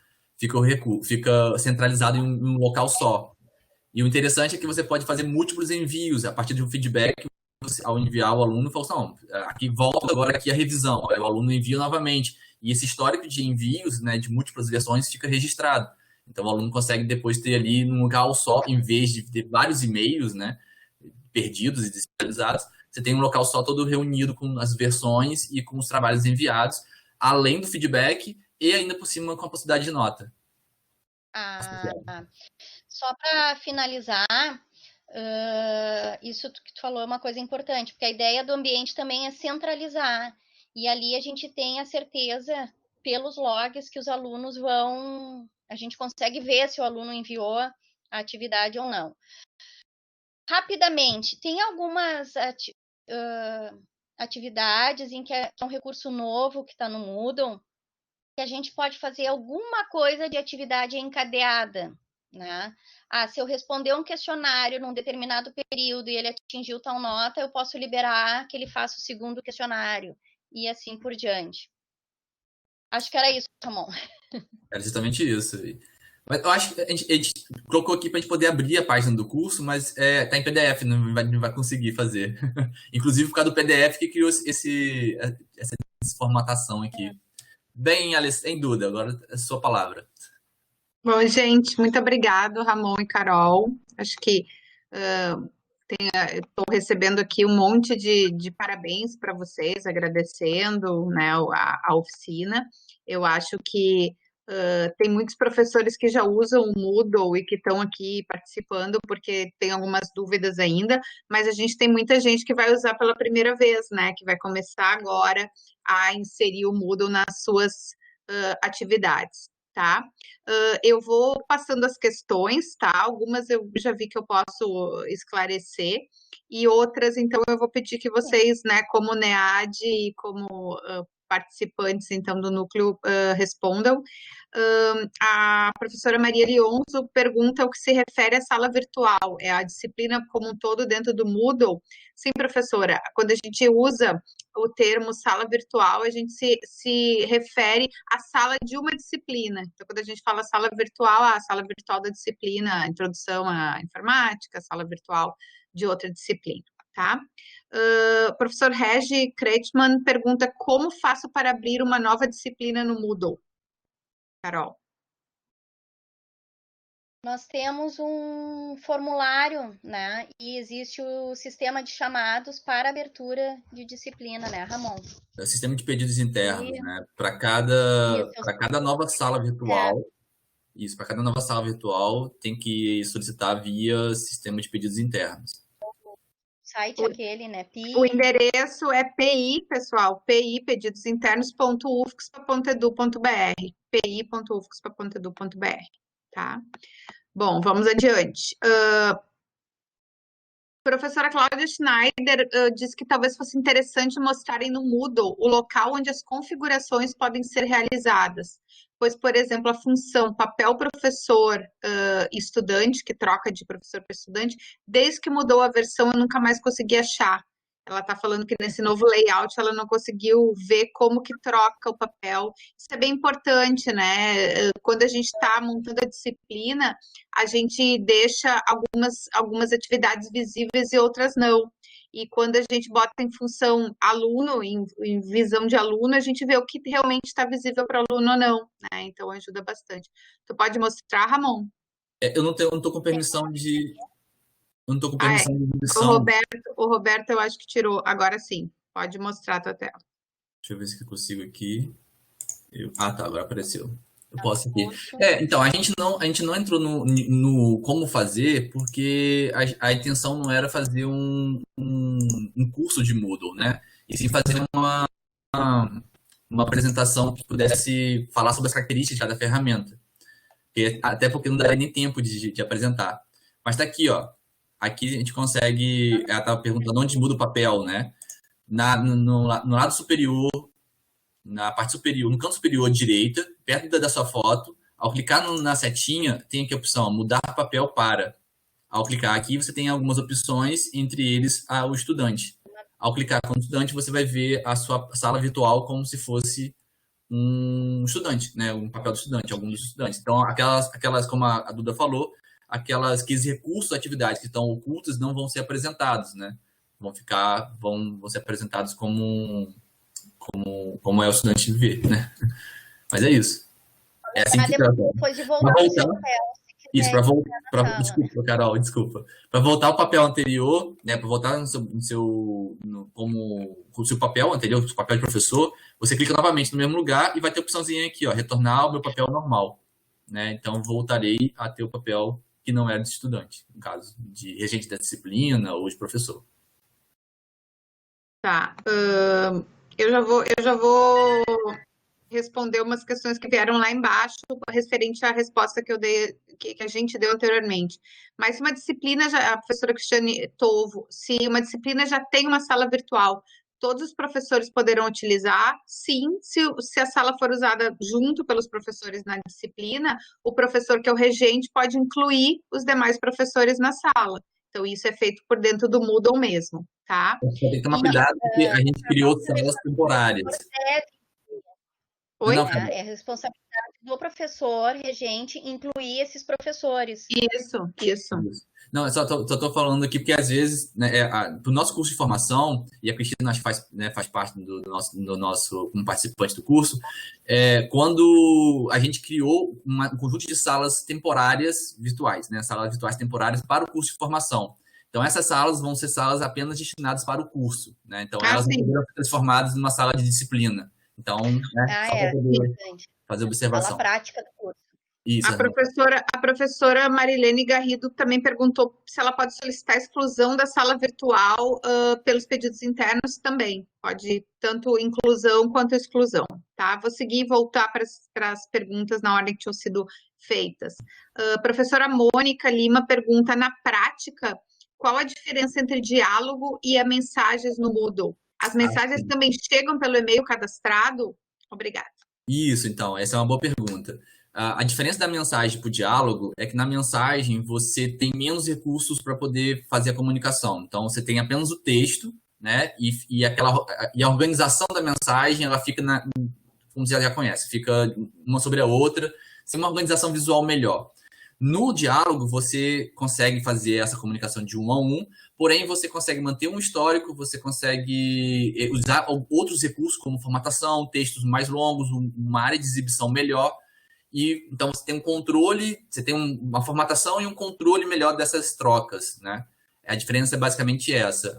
centralizado em um local só. E o interessante é que você pode fazer múltiplos envios a partir de um feedback. Ao enviar o aluno, fala assim, não, aqui volta agora aqui a revisão. Aí o aluno envia novamente. E esse histórico de envios, né, de múltiplas versões, fica registrado. Então o aluno consegue depois ter ali num local só, em vez de ter vários e-mails, né, perdidos e descentralizados, você tem um local só todo reunido com as versões e com os trabalhos enviados, além do feedback e ainda por cima com a possibilidade de nota. Só para finalizar, Isso que tu falou é uma coisa importante, porque a ideia do ambiente também é centralizar, e ali a gente tem a certeza, pelos logs, que os alunos vão... A gente consegue ver se o aluno enviou a atividade ou não. Rapidamente, tem algumas atividades em que é um recurso novo que está no Moodle, que a gente pode fazer alguma coisa de atividade encadeada, né? Se eu responder um questionário num determinado período e ele atingiu tal nota, eu posso liberar que ele faça o segundo questionário, e assim por diante. Acho que era isso, Ramon. Era justamente isso. Mas eu acho que a gente colocou aqui para a gente poder abrir a página do curso, mas tá em PDF, não vai conseguir fazer. Inclusive por causa do PDF que criou essa formatação aqui. Bem, Alice, sem dúvida, agora é a sua palavra. Bom, gente, muito obrigado, Ramon e Carol. Acho que estou recebendo aqui um monte de parabéns para vocês, agradecendo, né, a oficina. Eu acho que tem muitos professores que já usam o Moodle e que estão aqui participando porque tem algumas dúvidas ainda, mas a gente tem muita gente que vai usar pela primeira vez, né, que vai começar agora a inserir o Moodle nas suas atividades, tá? Eu vou passando as questões, tá? Algumas eu já vi que eu posso esclarecer e outras, então, eu vou pedir que vocês, né, como NEAD e como participantes, então, do núcleo, respondam. A professora Maria Lionzo pergunta o que se refere à sala virtual, é a disciplina como um todo dentro do Moodle? Sim, professora, quando a gente usa o termo sala virtual, a gente se refere à sala de uma disciplina. Então, quando a gente fala sala virtual, a sala virtual da disciplina, introdução à informática, sala virtual de outra disciplina, tá? Professor Regi Kretschmann pergunta como faço para abrir uma nova disciplina no Moodle? Carol. Nós temos um formulário, né? E existe o sistema de chamados para abertura de disciplina, né, Ramon? É o sistema de pedidos internos, né? Para cada nova sala virtual. Isso, para cada nova sala virtual tem que solicitar via sistema de pedidos internos. Site aquele, né? O endereço é PI, pessoal, PI, pedidosinternos.ufspa.edu.br, pi.ufspa.edu.br, tá? Bom, vamos adiante. Professora Cláudia Schneider disse que talvez fosse interessante mostrarem no Moodle o local onde as configurações podem ser realizadas, pois, por exemplo, a função papel professor estudante, que troca de professor para estudante, desde que mudou a versão eu nunca mais consegui achar. Ela está falando que nesse novo layout ela não conseguiu ver como que troca o papel. Isso é bem importante, né? Quando a gente está montando a disciplina, a gente deixa algumas atividades visíveis e outras não. E quando a gente bota em função aluno, em visão de aluno, a gente vê o que realmente está visível para o aluno ou não, né? Então ajuda bastante. Tu pode mostrar, Ramon? Eu não estou com permissão de... Eu não estou com permissão de exibição. O Roberto, eu acho que tirou. Agora sim, pode mostrar a tua tela. Deixa eu ver se eu consigo aqui. Tá, agora apareceu. Eu posso aqui. Então, a gente não entrou no como fazer, porque a intenção não era fazer um curso de Moodle, né? E sim fazer uma apresentação que pudesse falar sobre as características de cada ferramenta. Até porque não daria nem tempo de apresentar. Mas tá aqui, ó. Aqui a gente consegue... Ela estava perguntando onde muda o papel, né? No lado superior, na parte superior, no canto superior direita, perto da sua foto, ao clicar na setinha, tem aqui a opção mudar papel para. Ao clicar aqui, você tem algumas opções, entre eles o estudante. Ao clicar como estudante, você vai ver a sua sala virtual como se fosse um estudante, né? Um papel do estudante, algum dos estudantes. Então, aquelas como a Duda falou, aqueles recursos, atividades que estão ocultos não vão ser apresentados, né? Vão ser apresentados como é o estudante ver, né? Mas é isso. É assim que trata. Depois de voltar ao seu papel. Isso, desculpa, Carol, desculpa. Para voltar ao papel anterior, né? Para voltar no seu papel anterior, o seu papel de professor, você clica novamente no mesmo lugar e vai ter a opçãozinha aqui, ó, retornar ao meu papel normal, né? Então voltarei a ter o papel que não era de estudante, no caso de regente da disciplina ou de professor. Tá. Eu já vou responder umas questões que vieram lá embaixo, referente à resposta que eu dei, que a gente deu anteriormente. Mas se uma disciplina, a professora Cristiane Tovo, se uma disciplina já tem uma sala virtual, todos os professores poderão utilizar? Sim, se a sala for usada junto pelos professores na disciplina, o professor que é o regente pode incluir os demais professores na sala. Então, isso é feito por dentro do Moodle mesmo, tá? Tem que tomar cuidado, porque a gente criou salas temporárias. Oi? Não, É responsabilidade do professor regente incluir esses professores. Isso. Não, eu só tô falando aqui porque, às vezes, né, pro nosso curso de formação, e a Cristina acho que faz parte do nosso como participante do curso, quando a gente criou um conjunto de salas temporárias virtuais, né, salas virtuais temporárias para o curso de formação. Então, essas salas vão ser salas apenas destinadas para o curso, né? Então, elas não serão transformadas numa sala de disciplina. Então, né, só para poder fazer observação. Sala prática do curso. Isso, a professora Marilene Garrido também perguntou se ela pode solicitar a exclusão da sala virtual pelos pedidos internos também. Pode tanto inclusão quanto exclusão, tá? Vou seguir e voltar para as perguntas na ordem que tinham sido feitas. Professora Mônica Lima pergunta, na prática, qual a diferença entre diálogo e as mensagens no Moodle? As mensagens também chegam pelo e-mail cadastrado? Obrigada. Isso, então, essa é uma boa pergunta. A diferença da mensagem para o diálogo é que na mensagem você tem menos recursos para poder fazer a comunicação. Então, você tem apenas o texto, né? E a organização da mensagem, ela fica, como você já conhece, fica uma sobre a outra, sem uma organização visual melhor. No diálogo, você consegue fazer essa comunicação de 1 a 1, porém, você consegue manter um histórico, você consegue usar outros recursos, como formatação, textos mais longos, uma área de exibição melhor. E então você tem um controle, você tem uma formatação e um controle melhor dessas trocas, né? A diferença é basicamente essa.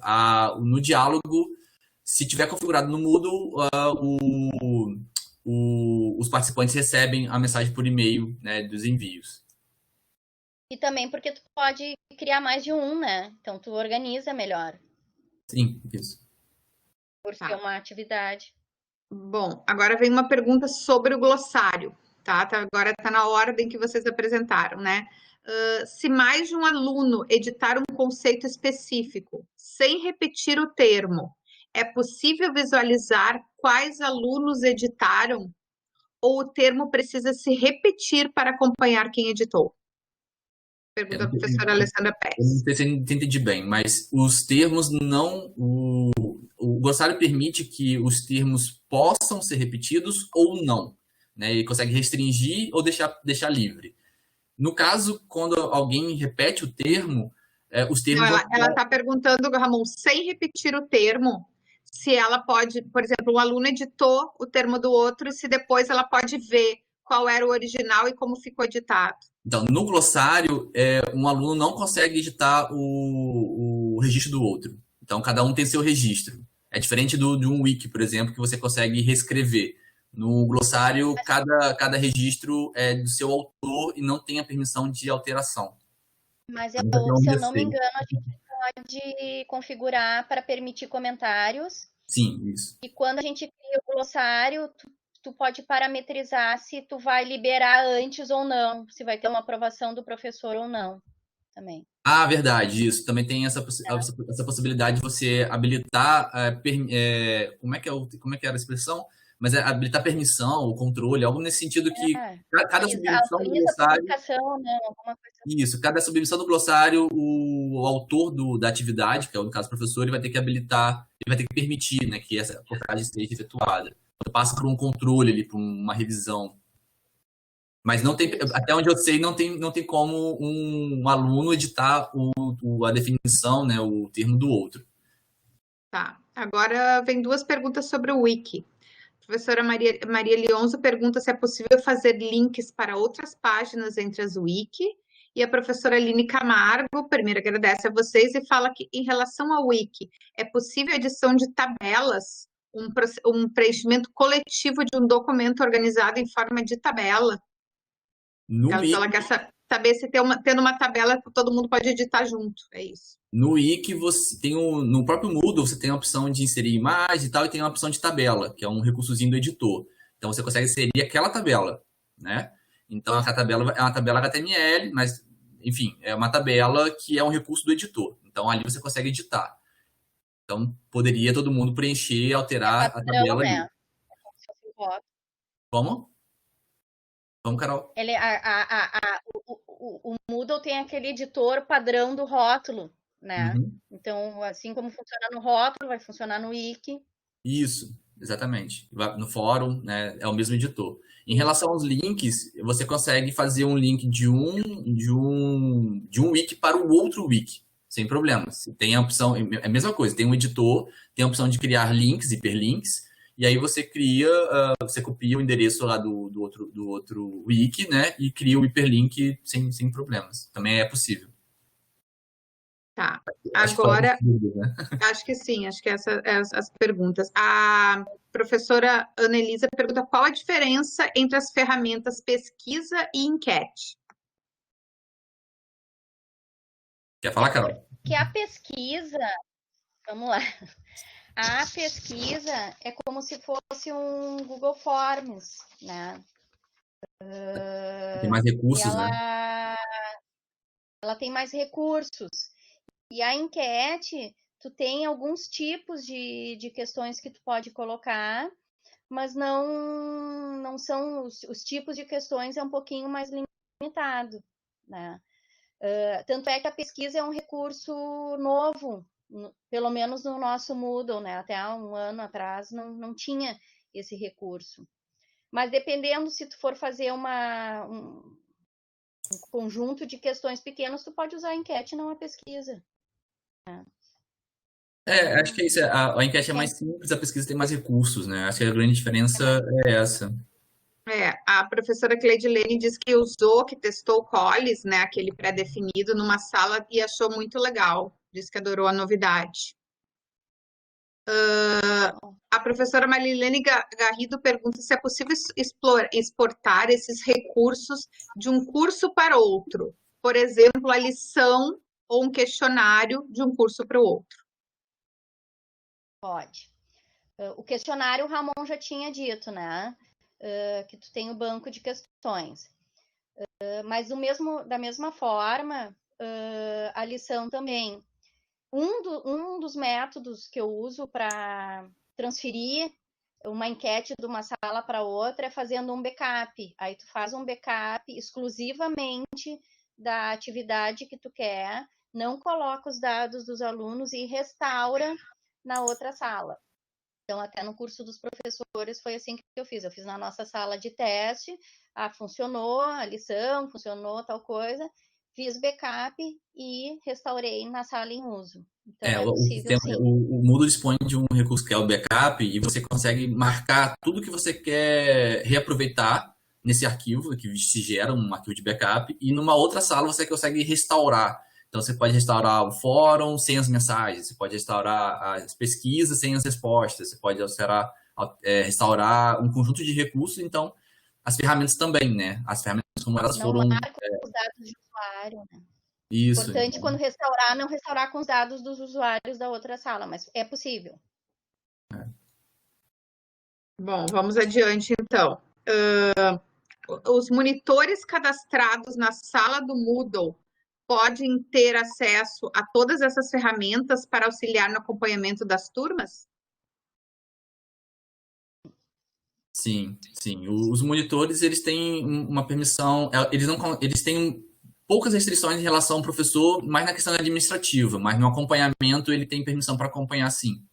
No diálogo, se tiver configurado no Moodle, os participantes recebem a mensagem por e-mail, né, dos envios. E também porque tu pode criar mais de um, né? Então tu organiza melhor. Sim, isso. Por ser uma atividade. Bom, agora vem uma pergunta sobre o glossário. Tá? Agora está na ordem que vocês apresentaram, né? Se mais de um aluno editar um conceito específico, sem repetir o termo, é possível visualizar quais alunos editaram? Ou o termo precisa se repetir para acompanhar quem editou? Pergunta a professora Alessandra Pérez. Eu não sei se eu entendi bem, mas os termos não... O glossário permite que os termos possam ser repetidos ou não. Né, ele consegue restringir ou deixar livre. No caso, quando alguém repete o termo, os termos... Não, ela está perguntando, Ramon, sem repetir o termo, se ela pode, por exemplo, um aluno editou o termo do outro, e se depois ela pode ver qual era o original e como ficou editado. Então, no glossário, um aluno não consegue editar o registro do outro. Então, cada um tem seu registro. É diferente de um wiki, por exemplo, que você consegue reescrever. No glossário, cada registro é do seu autor e não tem a permissão de alteração. Mas se eu não me engano, a gente pode configurar para permitir comentários. Sim, isso. E quando a gente cria o glossário, tu pode parametrizar se tu vai liberar antes ou não, se vai ter uma aprovação do professor ou não, também. Ah, verdade, isso. Também tem essa possibilidade de você habilitar, como é que era a expressão? Mas habilitar permissão, o controle, algo nesse sentido que cada submissão do glossário... Né? Isso, cada submissão do glossário, o autor da atividade, que é no caso o professor, ele vai ter que habilitar, ele vai ter que permitir, né, que essa postagem seja efetuada. Então, passa por um controle ali, por uma revisão. Mas não tem, até onde eu sei, não tem como um aluno editar a definição, né, o termo do outro. Tá, agora vem 2 perguntas sobre o Wiki. A professora Maria Leonzo pergunta se é possível fazer links para outras páginas entre as Wiki. E a professora Aline Camargo, primeiro agradece a vocês e fala que, em relação ao Wiki, é possível a edição de tabelas, um preenchimento coletivo de um documento organizado em forma de tabela? No Wiki, ela quer saber. saber se tendo uma tabela todo mundo pode editar junto, é isso. No Wiki, você tem no próprio Moodle, você tem a opção de inserir imagem e tal, e tem a opção de tabela, que é um recursozinho do editor. Então, você consegue inserir aquela tabela, né? Então, a tabela é uma tabela HTML, mas, enfim, é uma tabela que é um recurso do editor. Então, ali você consegue editar. Então, poderia todo mundo preencher, alterar a tabela ali. Né? Como? Vamos, Carol. O Moodle tem aquele editor padrão do rótulo, né? Uhum. Então, assim como funciona no rótulo, vai funcionar no Wiki. Isso, exatamente. No fórum, né, é o mesmo editor. Em relação aos links, você consegue fazer um link de um wiki para o outro wiki, sem problemas. Tem a opção, é a mesma coisa, tem um editor, tem a opção de criar links, hiperlinks, e aí você cria, você copia o endereço lá do outro wiki, né, e cria o hiperlink sem problemas. Também é possível. Tá. Acho Agora, que tudo, né? acho que sim, acho que as perguntas. A professora Ana Elisa pergunta qual a diferença entre as ferramentas pesquisa e enquete. Quer falar, Carol? Que a pesquisa, vamos lá, a pesquisa é como se fosse um Google Forms, né? Tem mais recursos, né? Ela tem mais recursos. E a enquete, tu tem alguns tipos de questões que tu pode colocar, mas não são os tipos de questões é um pouquinho mais limitado, né? Tanto é que a pesquisa é um recurso novo, pelo menos no nosso Moodle, né? Até há um ano atrás não tinha esse recurso. Mas dependendo, se tu for fazer um conjunto de questões pequenas, tu pode usar a enquete, não a pesquisa. Acho que é isso. A enquete é mais simples, a pesquisa tem mais recursos, né? Acho que a grande diferença é essa. A professora Cleidilene diz que usou, que testou o Collis, né, aquele pré-definido, numa sala e achou muito legal. Diz que adorou a novidade. A professora Marilene Garrido pergunta se é possível exportar esses recursos de um curso para outro. Por exemplo, a lição ou um questionário de um curso para o outro. Pode. O questionário o Ramon já tinha dito, né? Que tu tem o banco de questões. Mas da mesma forma, a lição também. Um dos métodos que eu uso para transferir uma enquete de uma sala para outra é fazendo um backup. Aí tu faz um backup exclusivamente da atividade que tu quer, não coloca os dados dos alunos e restaura na outra sala. Então, até no curso dos professores foi assim que eu fiz. Eu fiz na nossa sala de teste, funcionou a lição, funcionou tal coisa, fiz backup e restaurei na sala em uso. Então, é possível, sim. O Moodle dispõe de um recurso que é o backup e você consegue marcar tudo que você quer reaproveitar nesse arquivo, que se gera um arquivo de backup, e numa outra sala você consegue restaurar. Então, você pode restaurar o fórum sem as mensagens, você pode restaurar as pesquisas sem as respostas, você pode restaurar um conjunto de recursos. Então, as ferramentas também, né? As ferramentas como elas foram... Não marca os dados de usuário, né? Isso. Importante, então, quando restaurar, não restaurar com os dados dos usuários da outra sala, mas é possível. Bom, vamos adiante, então. Os monitores cadastrados na sala do Moodle podem ter acesso a todas essas ferramentas para auxiliar no acompanhamento das turmas? Sim. Os monitores, eles têm uma permissão, eles têm poucas restrições em relação ao professor, mais na questão administrativa, mas no acompanhamento ele tem permissão para acompanhar, sim.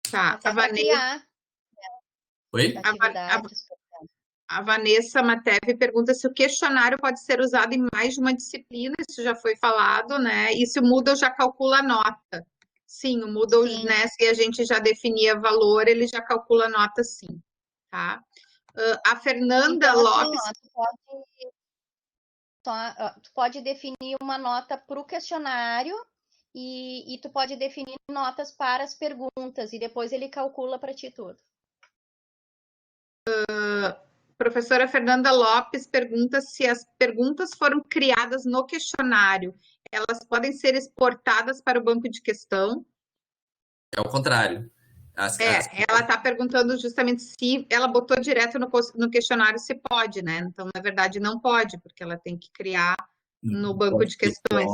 Tá, a Vanessa... Oi? A Vanessa Matevi pergunta se o questionário pode ser usado em mais de uma disciplina, isso já foi falado, né? E se o Moodle já calcula a nota. Sim, o Moodle, sim, né? Se a gente já definia valor, ele já calcula a nota, sim. Tá? A Fernanda então, Lopes... tu pode definir uma nota para o questionário e tu pode definir notas para as perguntas e depois ele calcula para ti tudo. professora Fernanda Lopes pergunta se as perguntas foram criadas no questionário, elas podem ser exportadas para o banco de questão? É o contrário. Ela está perguntando justamente se ela botou direto no questionário se pode, né? Então, na verdade, não pode, porque ela tem que criar no banco de questões.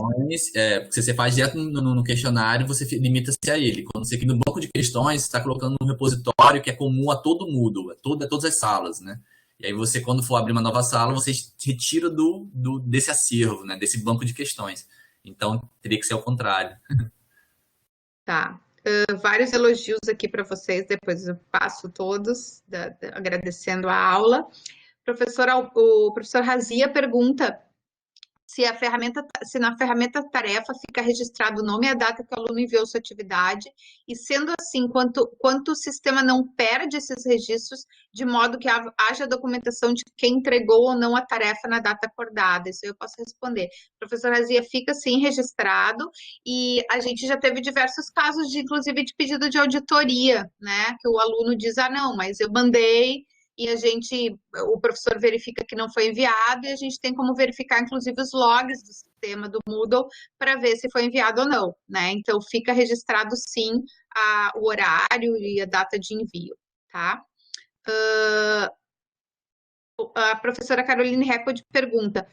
Se você faz direto no questionário, você limita-se a ele. Quando você cria no banco de questões, você está colocando um repositório que é comum a todo mundo, a todas as salas, né? E aí você, quando for abrir uma nova sala, você retira desse acervo, né? Desse banco de questões. Então, teria que ser ao contrário. Tá. Vários elogios aqui para vocês, depois eu passo todos, agradecendo a aula. O professor Razia pergunta se na ferramenta tarefa fica registrado o nome e a data que o aluno enviou sua atividade, e sendo assim, quanto o sistema não perde esses registros, de modo que haja documentação de quem entregou ou não a tarefa na data acordada. Isso eu posso responder. Professor Razia, fica sim registrado, e a gente já teve diversos casos, inclusive de pedido de auditoria, né, que o aluno diz, não, mas eu mandei, e o professor verifica que não foi enviado, e a gente tem como verificar, inclusive, os logs do sistema do Moodle para ver se foi enviado ou não, né? Então, fica registrado, sim, o horário e a data de envio, tá? A professora Caroline Record pergunta,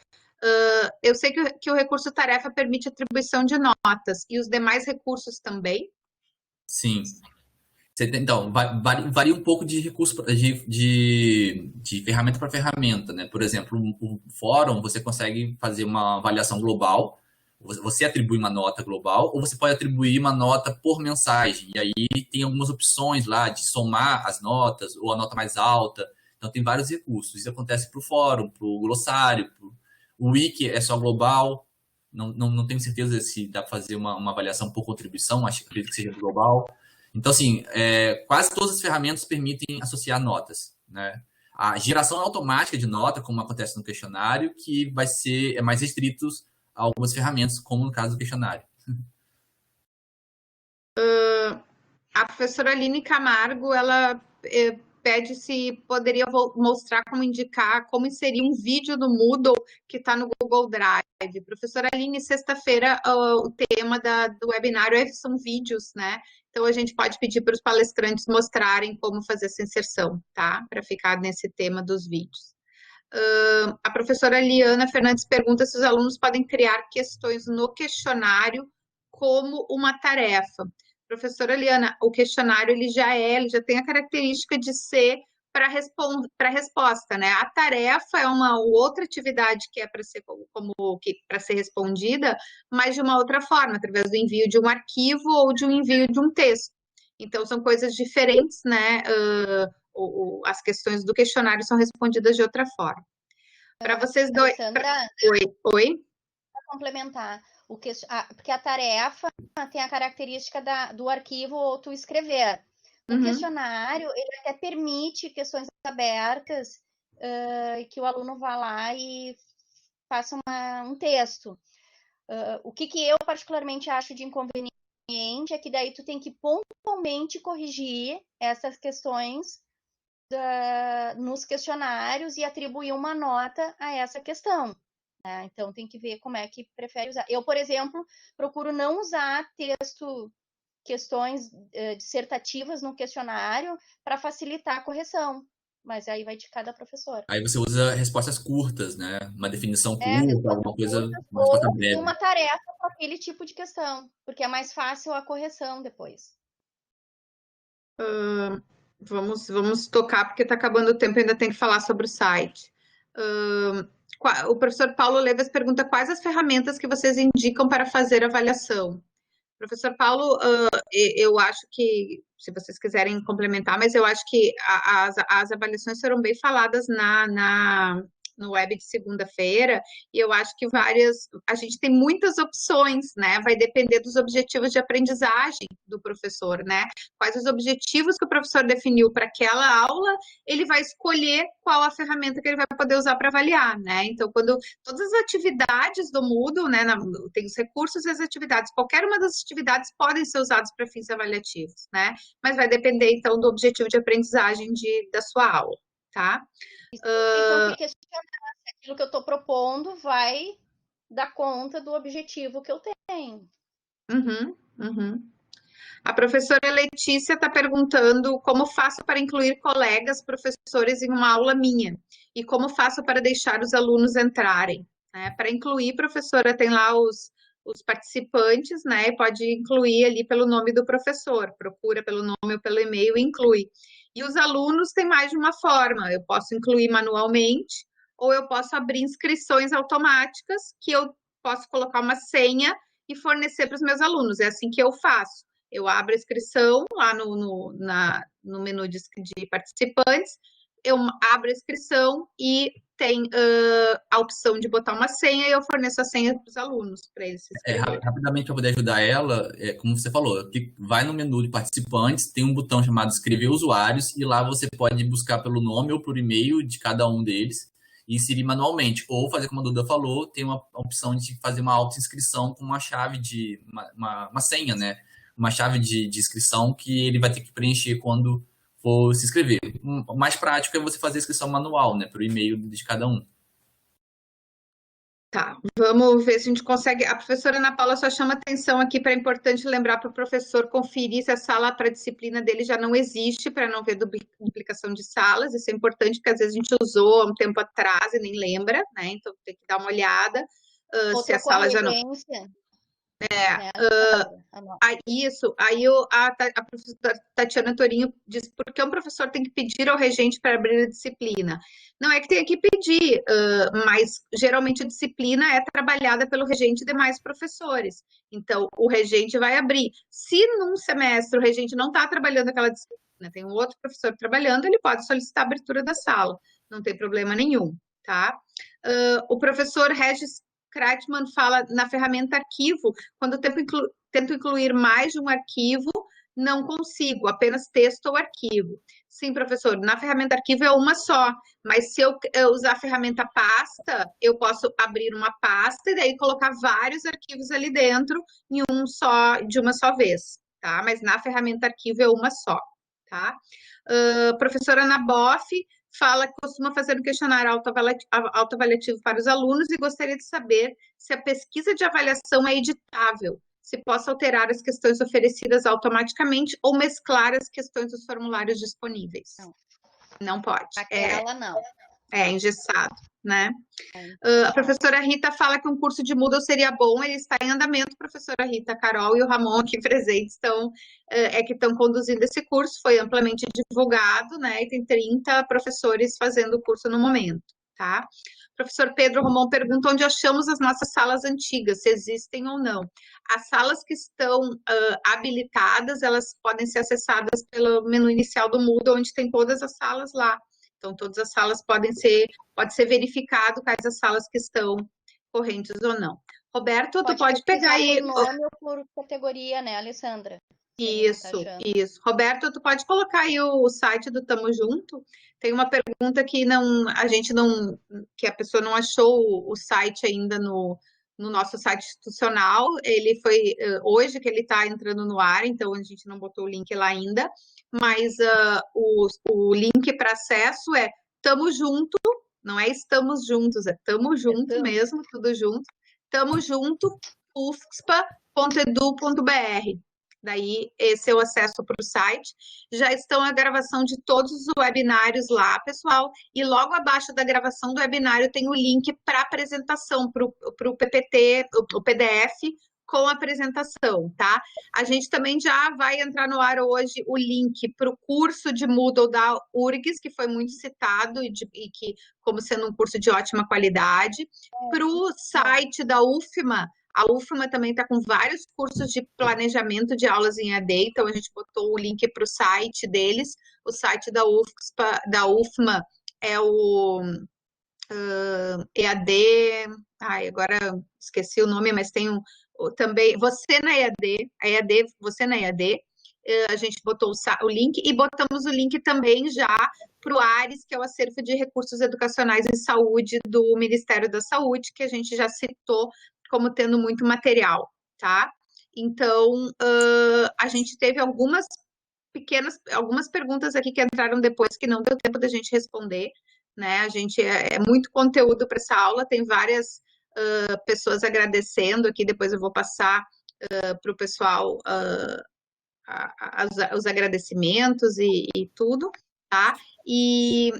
eu sei que o recurso tarefa permite atribuição de notas, e os demais recursos também? Sim. Então, varia um pouco de recurso, de ferramenta para ferramenta, né? Por exemplo, o fórum, você consegue fazer uma avaliação global, você atribui uma nota global, ou você pode atribuir uma nota por mensagem, e aí tem algumas opções lá de somar as notas, ou a nota mais alta, então tem vários recursos. Isso acontece para o fórum, para o glossário, o wiki é só global, não tenho certeza se dá para fazer uma avaliação por contribuição, acredito que seja global. Então, assim, quase todas as ferramentas permitem associar notas, né? A geração automática de nota, como acontece no questionário, que vai ser mais restrito a algumas ferramentas, como no caso do questionário. A professora Aline Camargo, ela pede se poderia mostrar como indicar, como inserir um vídeo no Moodle que está no Google Drive. Professora Aline, sexta-feira o tema do webinário são vídeos, né? Então, a gente pode pedir para os palestrantes mostrarem como fazer essa inserção, tá? Para ficar nesse tema dos vídeos. A professora Liana Fernandes pergunta se os alunos podem criar questões no questionário como uma tarefa. Professora Liana, o questionário ele já tem a característica de ser para resposta, né? A tarefa é uma outra atividade que é para ser para ser respondida, mas de uma outra forma, através do envio de um arquivo ou de um envio de um texto. Então, são coisas diferentes, né? As questões do questionário são respondidas de outra forma. Para vocês dois. Sandra, Oi. Para complementar, porque a tarefa tem a característica do arquivo ou tu escrever. O questionário, ele até permite questões abertas, que o aluno vá lá e faça um texto. O que eu particularmente acho de inconveniente é que daí tu tem que pontualmente corrigir essas questões nos questionários e atribuir uma nota a essa questão. Né? Então, tem que ver como é que prefere usar. Eu, por exemplo, procuro não usar questões dissertativas no questionário para facilitar a correção. Mas aí vai de cada professor. Aí você usa respostas curtas, né? Uma definição curta, alguma coisa, uma resposta breve. Uma tarefa para aquele tipo de questão, porque é mais fácil a correção depois. Vamos tocar, porque está acabando o tempo, ainda tem que falar sobre o site. O professor Paulo Levas pergunta quais as ferramentas que vocês indicam para fazer avaliação. Professor Paulo, eu acho que, se vocês quiserem complementar, mas eu acho que as avaliações foram bem faladas no web de segunda-feira, e eu acho que a gente tem muitas opções, né? Vai depender dos objetivos de aprendizagem do professor, né? Quais os objetivos que o professor definiu para aquela aula, ele vai escolher qual a ferramenta que ele vai poder usar para avaliar, né? Então, quando todas as atividades do Moodle, né, tem os recursos e as atividades, qualquer uma das atividades podem ser usadas para fins avaliativos, né? Mas vai depender, então, do objetivo de aprendizagem da sua aula, tá? Então, que questionar se aquilo que eu estou propondo vai dar conta do objetivo que eu tenho. A professora Letícia está perguntando como faço para incluir colegas professores em uma aula minha e como faço para deixar os alunos entrarem. Para incluir, professora, tem lá os participantes, né? E pode incluir ali pelo nome do professor, procura pelo nome ou pelo e-mail e inclui. E os alunos têm mais de uma forma, eu posso incluir manualmente ou eu posso abrir inscrições automáticas que eu posso colocar uma senha e fornecer para os meus alunos. É assim que eu faço. Eu abro a inscrição lá no menu de participantes, eu abro a inscrição e tem a opção de botar uma senha e eu forneço a senha para os alunos, para eles se inscreverem. Rapidamente, para poder ajudar ela, como você falou, vai no menu de participantes, tem um botão chamado Escrever Usuários, e lá você pode buscar pelo nome ou por e-mail de cada um deles e inserir manualmente. Ou fazer como a Duda falou, tem uma opção de fazer uma auto-inscrição com uma chave de uma senha, né? Uma chave de inscrição que ele vai ter que preencher quando for se inscrever. O mais prático é você fazer a inscrição manual, né? Por e-mail de cada um. Tá, vamos ver se a gente consegue. A professora Ana Paula só chama atenção aqui para importante lembrar para o professor conferir se a sala para a disciplina dele já não existe, para não ver duplicação de salas. Isso é importante, porque às vezes a gente usou há um tempo atrás e nem lembra, né? Então tem que dar uma olhada se a sala já não. Isso, aí a professora Tatiana Torinho diz por que um professor tem que pedir ao regente para abrir a disciplina. Não é que tenha que pedir, mas geralmente a disciplina é trabalhada pelo regente e demais professores. Então, o regente vai abrir. Se num semestre o regente não está trabalhando aquela disciplina, tem um outro professor trabalhando, ele pode solicitar a abertura da sala, não tem problema nenhum, tá? O professor Regis Kratman fala na ferramenta arquivo, quando eu tento incluir mais de um arquivo, não consigo, apenas texto ou arquivo. Sim, professor, na ferramenta arquivo é uma só, mas se eu usar a ferramenta pasta, eu posso abrir uma pasta e daí colocar vários arquivos ali dentro de uma só vez, tá? Mas na ferramenta arquivo é uma só, tá? Professora Ana Boff fala que costuma fazer um questionário autoavaliativo para os alunos e gostaria de saber se a pesquisa de avaliação é editável, se posso alterar as questões oferecidas automaticamente ou mesclar as questões dos formulários disponíveis. Não pode. Aquela não. É engessado, né? A professora Rita fala que um curso de Moodle seria bom, ele está em andamento, professora Rita, a Carol e o Ramon aqui presentes que estão conduzindo esse curso, foi amplamente divulgado, né? E tem 30 professores fazendo o curso no momento, tá? Professor Pedro Romão pergunta onde achamos as nossas salas antigas, se existem ou não. As salas que estão habilitadas, elas podem ser acessadas pelo menu inicial do Moodle, onde tem todas as salas lá. Então, todas as salas pode ser verificado quais as salas que estão correntes ou não. Roberto, tu pode pegar aí... Por nome ou por categoria, né, Alessandra? Isso. Roberto, tu pode colocar aí o site do Tamo Junto? Tem uma pergunta que que a pessoa não achou o site ainda no nosso site institucional. Ele foi hoje que ele está entrando no ar, então a gente não botou o link lá ainda. Mas o link para acesso é Tamo Junto, não é Estamos Juntos, é Tamo Junto mesmo, tudo junto. Tamo Junto, ufspa.edu.br. Daí, esse é o acesso para o site. Já estão a gravação de todos os webinários lá, pessoal. E logo abaixo da gravação do webinário tem o link para apresentação, para o PPT, o PDF, com a apresentação, tá? A gente também já vai entrar no ar hoje o link para o curso de Moodle da URGS, que foi muito citado e que como sendo um curso de ótima qualidade. Para o site da UFMA, a UFMA também está com vários cursos de planejamento de aulas em EAD, então a gente botou o link para o site deles. O site da UFMA é o EAD... agora esqueci o nome, mas tem também Você na EAD, Você na EAD. A gente botou o link e botamos o link também já para o ARES, que é o Acervo de Recursos Educacionais em Saúde do Ministério da Saúde, que a gente já citou como tendo muito material, tá? Então, a gente teve algumas perguntas aqui que entraram depois que não deu tempo da gente responder. né? A gente é muito conteúdo para essa aula, tem várias pessoas agradecendo aqui, depois eu vou passar para o pessoal os agradecimentos e tudo, tá? E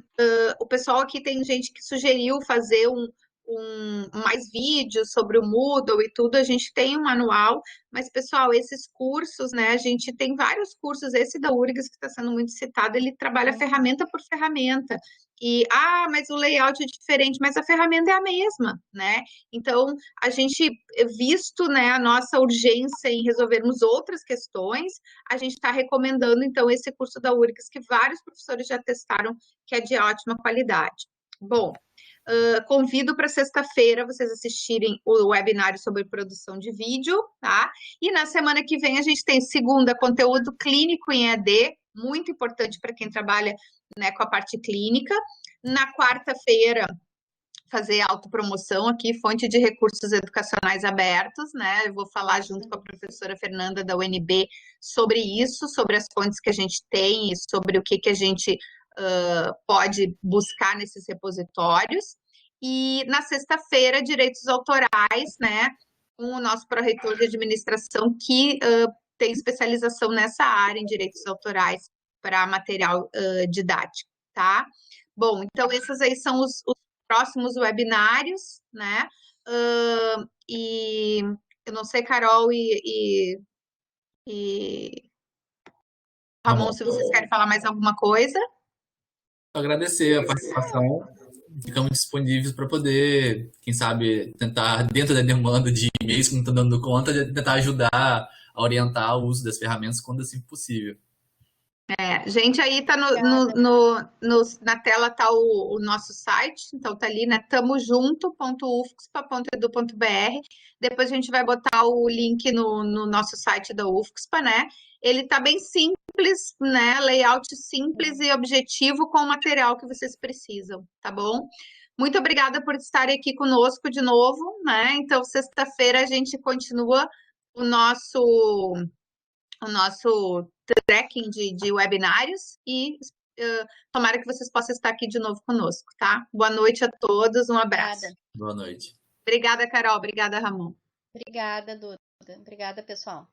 o pessoal aqui tem gente que sugeriu fazer mais vídeos sobre o Moodle e tudo, a gente tem um manual, mas, pessoal, esses cursos, né, a gente tem vários cursos, esse da URGS que está sendo muito citado, ele trabalha ferramenta por ferramenta, e, mas o layout é diferente, mas a ferramenta é a mesma, né, então, a gente, visto, né, a nossa urgência em resolvermos outras questões, a gente está recomendando, então, esse curso da URGS, que vários professores já testaram, que é de ótima qualidade. Bom, convido para sexta-feira vocês assistirem o webinário sobre produção de vídeo, tá? E na semana que vem a gente tem segunda, conteúdo clínico em EAD, muito importante para quem trabalha, né, com a parte clínica. Na quarta-feira, fazer autopromoção aqui, fonte de recursos educacionais abertos, né? Eu vou falar junto com a professora Fernanda da UNB sobre isso, sobre as fontes que a gente tem e sobre o que a gente pode buscar nesses repositórios. E na sexta-feira, direitos autorais, né? Com o nosso pró-reitor de administração que tem especialização nessa área em direitos autorais para material didático, tá? Bom, então esses aí são os próximos webinários, né? E eu não sei, Carol e Ramon, se vocês querem falar mais alguma coisa. Agradecer a participação. Ficamos disponíveis para poder, quem sabe, tentar, dentro da demanda de e-mails que não estão dando conta, de tentar ajudar a orientar o uso das ferramentas quando assim possível. Gente, aí tá na tela tá o nosso site, então tá ali, né, tamojunto.ufcspa.edu.br. Depois a gente vai botar o link no nosso site da UFSPA, né? Ele tá bem simples, né? Layout simples e objetivo com o material que vocês precisam, tá bom? Muito obrigada por estarem aqui conosco de novo, né? Então, sexta-feira a gente continua o nosso tracking de webinários e tomara que vocês possam estar aqui de novo conosco, tá? Boa noite a todos, um abraço. Obrigada. Boa noite. Obrigada, Carol. Obrigada, Ramon. Obrigada, Duda. Obrigada, pessoal.